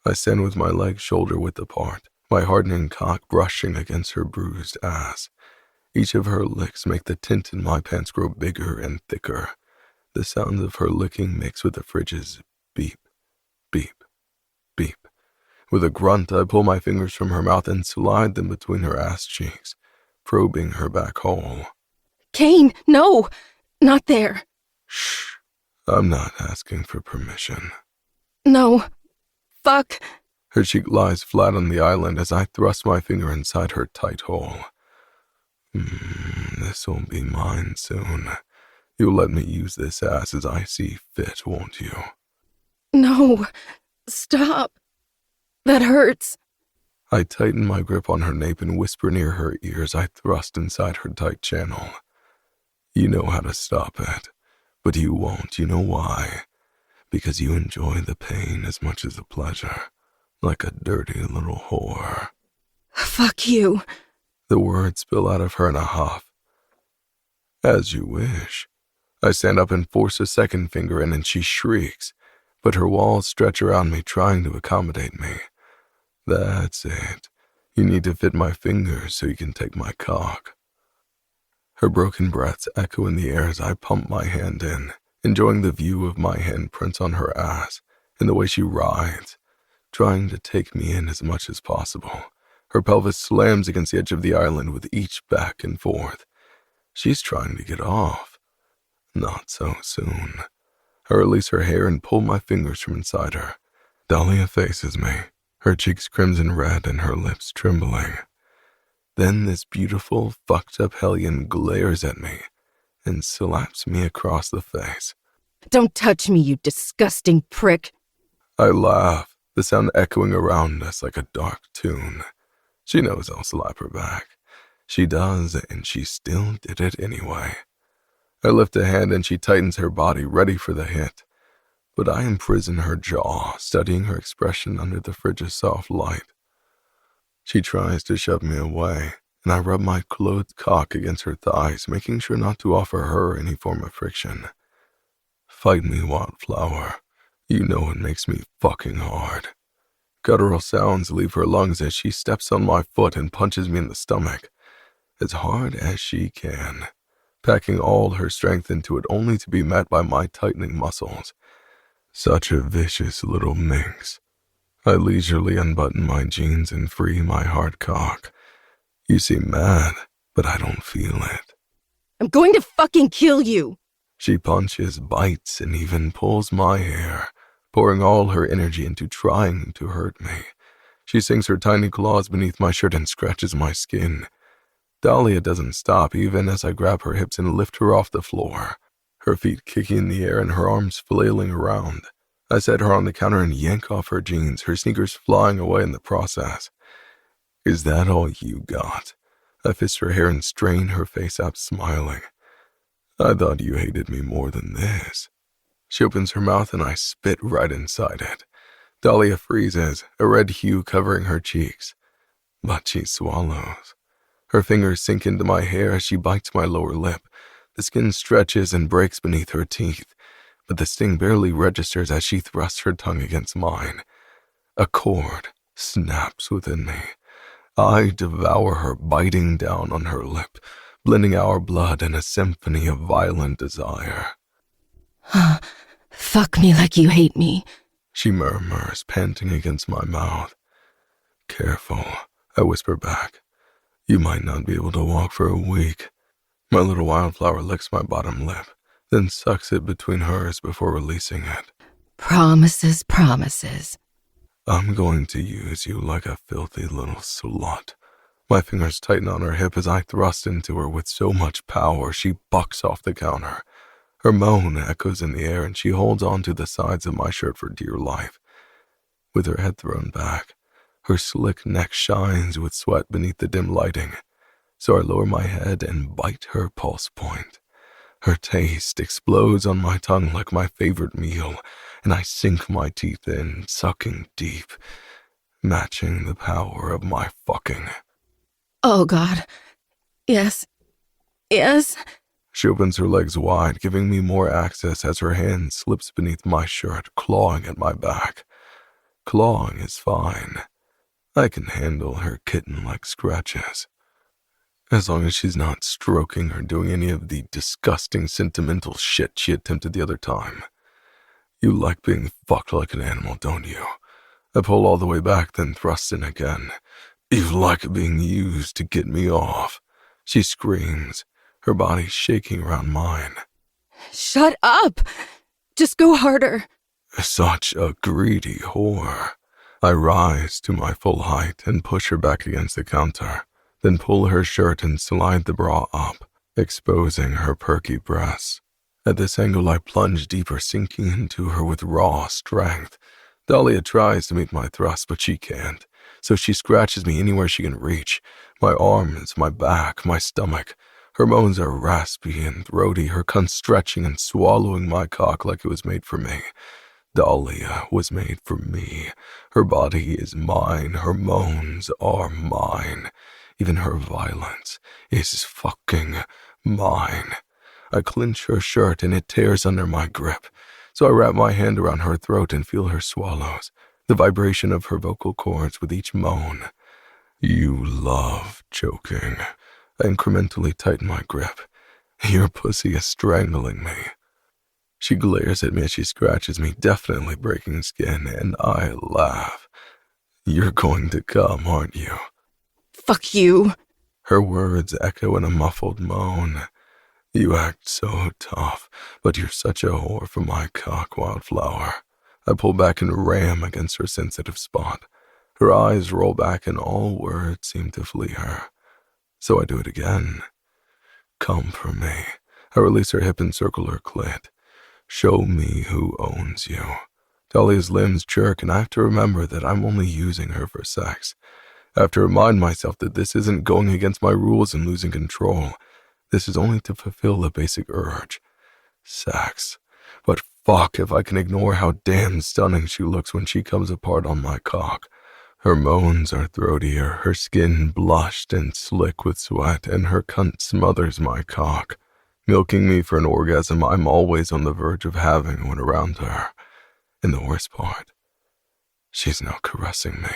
D: I stand with my legs shoulder-width apart, my hardening cock brushing against her bruised ass. Each of her licks make the tint in my pants grow bigger and thicker. The sounds of her licking mix with the fridge's beep, beep, beep. With a grunt, I pull my fingers from her mouth and slide them between her ass cheeks, probing her back hole.
C: Kane, no! Not there.
D: Shh. I'm not asking for permission.
C: No. Fuck.
D: Her cheek lies flat on the island as I thrust my finger inside her tight hole. This will be mine soon. You'll let me use this ass as I see fit, won't you?
C: No. Stop. That hurts.
D: I tighten my grip on her nape and whisper near her ear as I thrust inside her tight channel. You know how to stop it, but you won't. You know why? Because you enjoy the pain as much as the pleasure, like a dirty little whore.
C: Fuck you.
D: The words spill out of her in a huff. As you wish. I stand up and force a second finger in and she shrieks, but her walls stretch around me trying to accommodate me. That's it. You need to fit my fingers so you can take my cock. Her broken breaths echo in the air as I pump my hand in, enjoying the view of my handprints on her ass and the way she writhes, trying to take me in as much as possible. Her pelvis slams against the edge of the island with each back and forth. She's trying to get off. Not so soon. I release her hair and pull my fingers from inside her. Dahlia faces me, her cheeks crimson red and her lips trembling. Then this beautiful, fucked-up hellion glares at me and slaps me across the face.
C: Don't touch me, you disgusting prick.
D: I laugh, the sound echoing around us like a dark tune. She knows I'll slap her back. She does, and she still did it anyway. I lift a hand and she tightens her body, ready for the hit. but I imprison her jaw, studying her expression under the fridge's soft light. She tries to shove me away, and I rub my clothed cock against her thighs, making sure not to offer her any form of friction. Fight me, Wildflower. You know it makes me fucking hard. Guttural sounds leave her lungs as she steps on my foot and punches me in the stomach, as hard as she can, packing all her strength into it only to be met by my tightening muscles. Such a vicious little minx. I leisurely unbutton my jeans and free my hard cock. You seem mad, but I don't feel it.
C: I'm going to fucking kill you!
D: She punches, bites, and even pulls my hair, pouring all her energy into trying to hurt me. She sinks her tiny claws beneath my shirt and scratches my skin. Dahlia doesn't stop even as I grab her hips and lift her off the floor, her feet kicking in the air and her arms flailing around. I set her on the counter and yank off her jeans, her sneakers flying away in the process. Is that all you got? I fist her hair and strain her face up, smiling. I thought you hated me more than this. She opens her mouth and I spit right inside it. Dahlia freezes, a red hue covering her cheeks. But she swallows. Her fingers sink into my hair as she bites my lower lip. The skin stretches and breaks beneath her teeth, but the sting barely registers as she thrusts her tongue against mine. A chord snaps within me. I devour her, biting down on her lip, blending our blood in a symphony of violent desire.
C: Fuck me like you hate me,
D: she murmurs, panting against my mouth. Careful, I whisper back. You might not be able to walk for a week. My little Wildflower licks my bottom lip, then sucks it between hers before releasing it.
C: Promises, promises.
D: I'm going to use you like a filthy little slut. My fingers tighten on her hip as I thrust into her with so much power she bucks off the counter. Her moan echoes in the air and she holds on to the sides of my shirt for dear life. With her head thrown back, her slick neck shines with sweat beneath the dim lighting, so I lower my head and bite her pulse point. Her taste explodes on my tongue like my favorite meal, and I sink my teeth in, sucking deep, matching the power of my fucking.
C: Oh, God. Yes. Yes.
D: She opens her legs wide, giving me more access as her hand slips beneath my shirt, clawing at my back. Clawing is fine. I can handle her kitten-like scratches. As long as she's not stroking or doing any of the disgusting sentimental shit she attempted the other time. You like being fucked like an animal, don't you? I pull all the way back, then thrust in again. You like being used to get me off. She screams, her body shaking around mine.
C: Shut up! Just go harder.
D: Such a greedy whore. I rise to my full height and push her back against the counter, then pull her shirt and slide the bra up, exposing her perky breasts. At this angle, I plunge deeper, sinking into her with raw strength. Dahlia tries to meet my thrust, but she can't, so she scratches me anywhere she can reach. My arms, my back, my stomach. Her moans are raspy and throaty, her cunt stretching and swallowing my cock like it was made for me. Dahlia was made for me. Her body is mine, her moans are mine. Even her violence is fucking mine. I clench her shirt and it tears under my grip, so I wrap my hand around her throat and feel her swallows, the vibration of her vocal cords with each moan. You love choking. I incrementally tighten my grip. Your pussy is strangling me. She glares at me as she scratches me, definitely breaking skin, and I laugh. You're going to come, aren't you?
C: Fuck you.
D: Her words echo in a muffled moan. You act so tough, but you're such a whore for my cock, Wildflower. I pull back and ram against her sensitive spot. Her eyes roll back and all words seem to flee her. So I do it again. Come for me. I release her hip and circle her clit. Show me who owns you. Dahlia's limbs jerk and I have to remember that I'm only using her for sex. I have to remind myself that this isn't going against my rules and losing control. This is only to fulfill the basic urge. Sex. But Fuck if I can ignore how damn stunning she looks when she comes apart on my cock. Her moans are throatier, her skin blushed and slick with sweat, and her cunt smothers my cock, milking me for an orgasm I'm always on the verge of having when around her. And the worst part, she's now caressing me.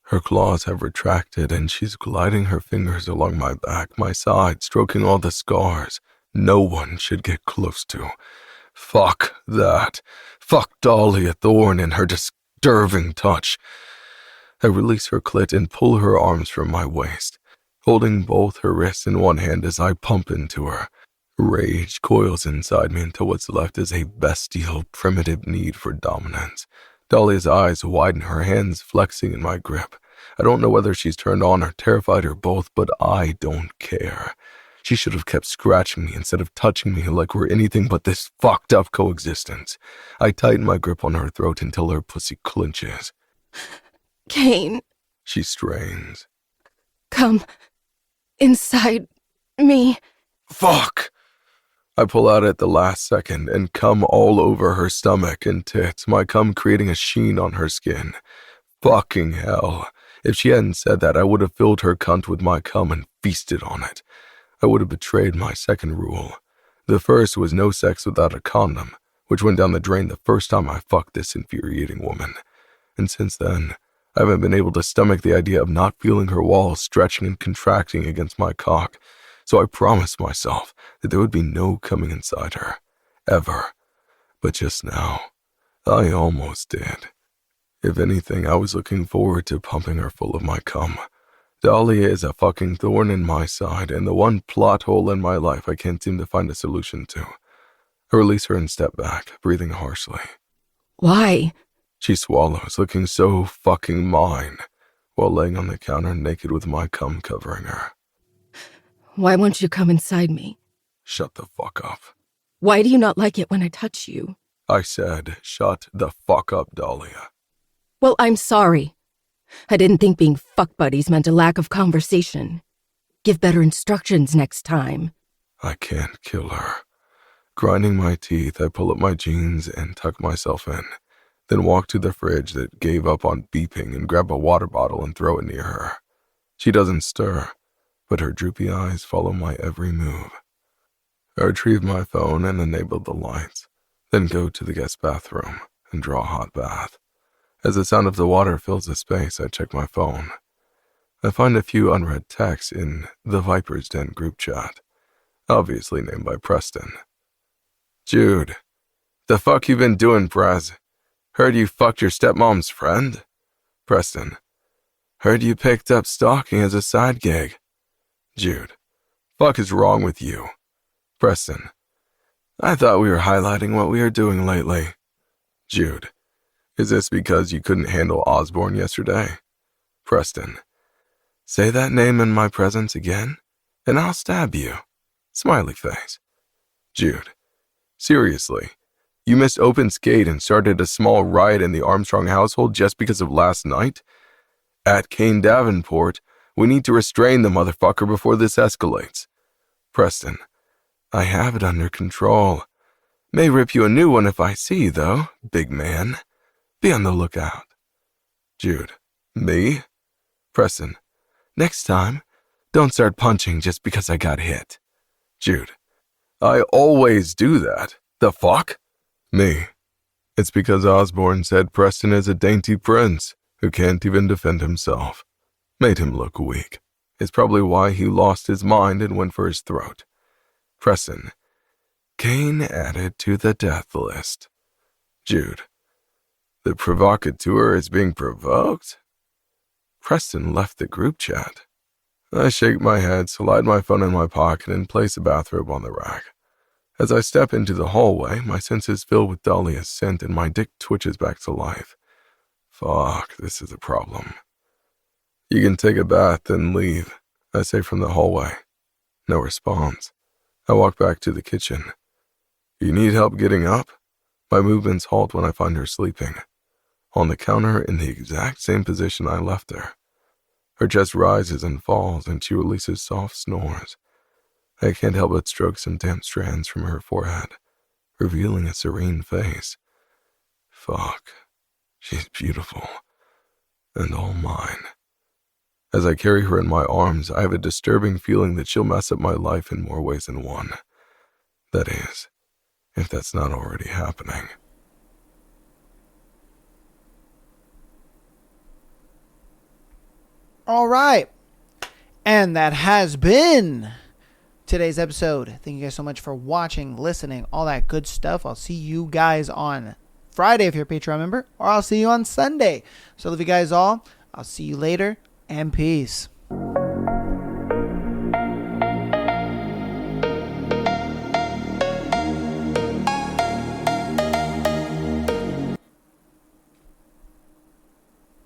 D: Her claws have retracted, and she's gliding her fingers along my back, my side, stroking all the scars no one should get close to. Fuck that. Fuck Dahlia Thorne and her disturbing touch. I release her clit and pull her arms from my waist, holding both her wrists in one hand as I pump into her. Rage coils inside me until what's left is a bestial, primitive need for dominance. Dahlia's eyes widen, her hands flexing in my grip. I don't know whether she's turned on or terrified or both, but I don't care. She should have kept scratching me instead of touching me like we're anything but this fucked up coexistence. I tighten my grip on her throat until her pussy clenches.
C: Kane.
D: She strains.
C: Come inside me.
D: Fuck! I pull out at the last second and come all over her stomach and tits, my cum creating a sheen on her skin. Fucking hell. If she hadn't said that, I would have filled her cunt with my cum and feasted on it. I would have betrayed my second rule. The first was no sex without a condom, which went down the drain the first time I fucked this infuriating woman. And since then, I haven't been able to stomach the idea of not feeling her walls stretching and contracting against my cock, so I promised myself that there would be no coming inside her. Ever. But just now, I almost did. If anything, I was looking forward to pumping her full of my cum. Dahlia is a fucking thorn in my side, and the one plot hole in my life I can't seem to find a solution to. I release her and step back, breathing harshly.
C: Why?
D: She swallows, looking so fucking mine, while laying on the counter naked with my cum covering her.
C: Why won't you come inside me?
D: Shut the fuck up.
C: Why do you not like it when I touch you?
D: I said, shut the fuck up, Dahlia.
C: Well, I'm sorry. I didn't think being fuck buddies meant a lack of conversation. Give better instructions next time.
D: I can't kill her. Grinding my teeth, I pull up my jeans and tuck myself in, then walk to the fridge that gave up on beeping and grab a water bottle and throw it near her. She doesn't stir, but her droopy eyes follow my every move. I retrieve my phone and enable the lights, then go to the guest bathroom and draw a hot bath. As the sound of the water fills the space, I check my phone. I find a few unread texts in the Viper's Den group chat, obviously named by Preston. Jude, the fuck you been doing, Prez? Heard you fucked your stepmom's friend? Preston, heard you picked up stalking as a side gig. Jude, fuck is wrong with you? Preston, I thought we were highlighting what we are doing lately. Jude, is this because you couldn't handle Osborne yesterday? Preston, say that name in my presence again, and I'll stab you. Smiley face. Jude, seriously, you missed open skate and started a small riot in the Armstrong household just because of last night? At Kane Davenport, we need to restrain the motherfucker before this escalates. Preston, I have it under control. May rip you a new one if I see, though, big man. Be on the lookout. Jude, me? Preston, next time, don't start punching just because I got hit. Jude, I always do that. The fuck? Me. It's because Osborne said Preston is a dainty prince who can't even defend himself. Made him look weak. It's probably why he lost his mind and went for his throat. Preston, Kane added to the death list. Jude, the provocateur is being provoked? Preston left the group chat. I shake my head, slide my phone in my pocket, and place a bathrobe on the rack. As I step into the hallway, my senses fill with Dahlia's scent and my dick twitches back to life. Fuck, this is a problem. You can take a bath, then leave, I say from the hallway. No response. I walk back to the kitchen. You need help getting up? My movements halt when I find her sleeping, on the counter in the exact same position I left her. Her chest rises and falls, and she releases soft snores. I can't help but stroke some damp strands from her forehead, revealing a serene face. Fuck, she's beautiful, and all mine. As I carry her in my arms, I have a disturbing feeling that she'll mess up my life in more ways than one. That is, if that's not already happening.
A: All right. And that has been today's episode. Thank you guys so much for watching, listening, all that good stuff. I'll see you guys on Friday if you're a Patreon member, or I'll see you on Sunday. So love you guys all. I'll see you later, and peace.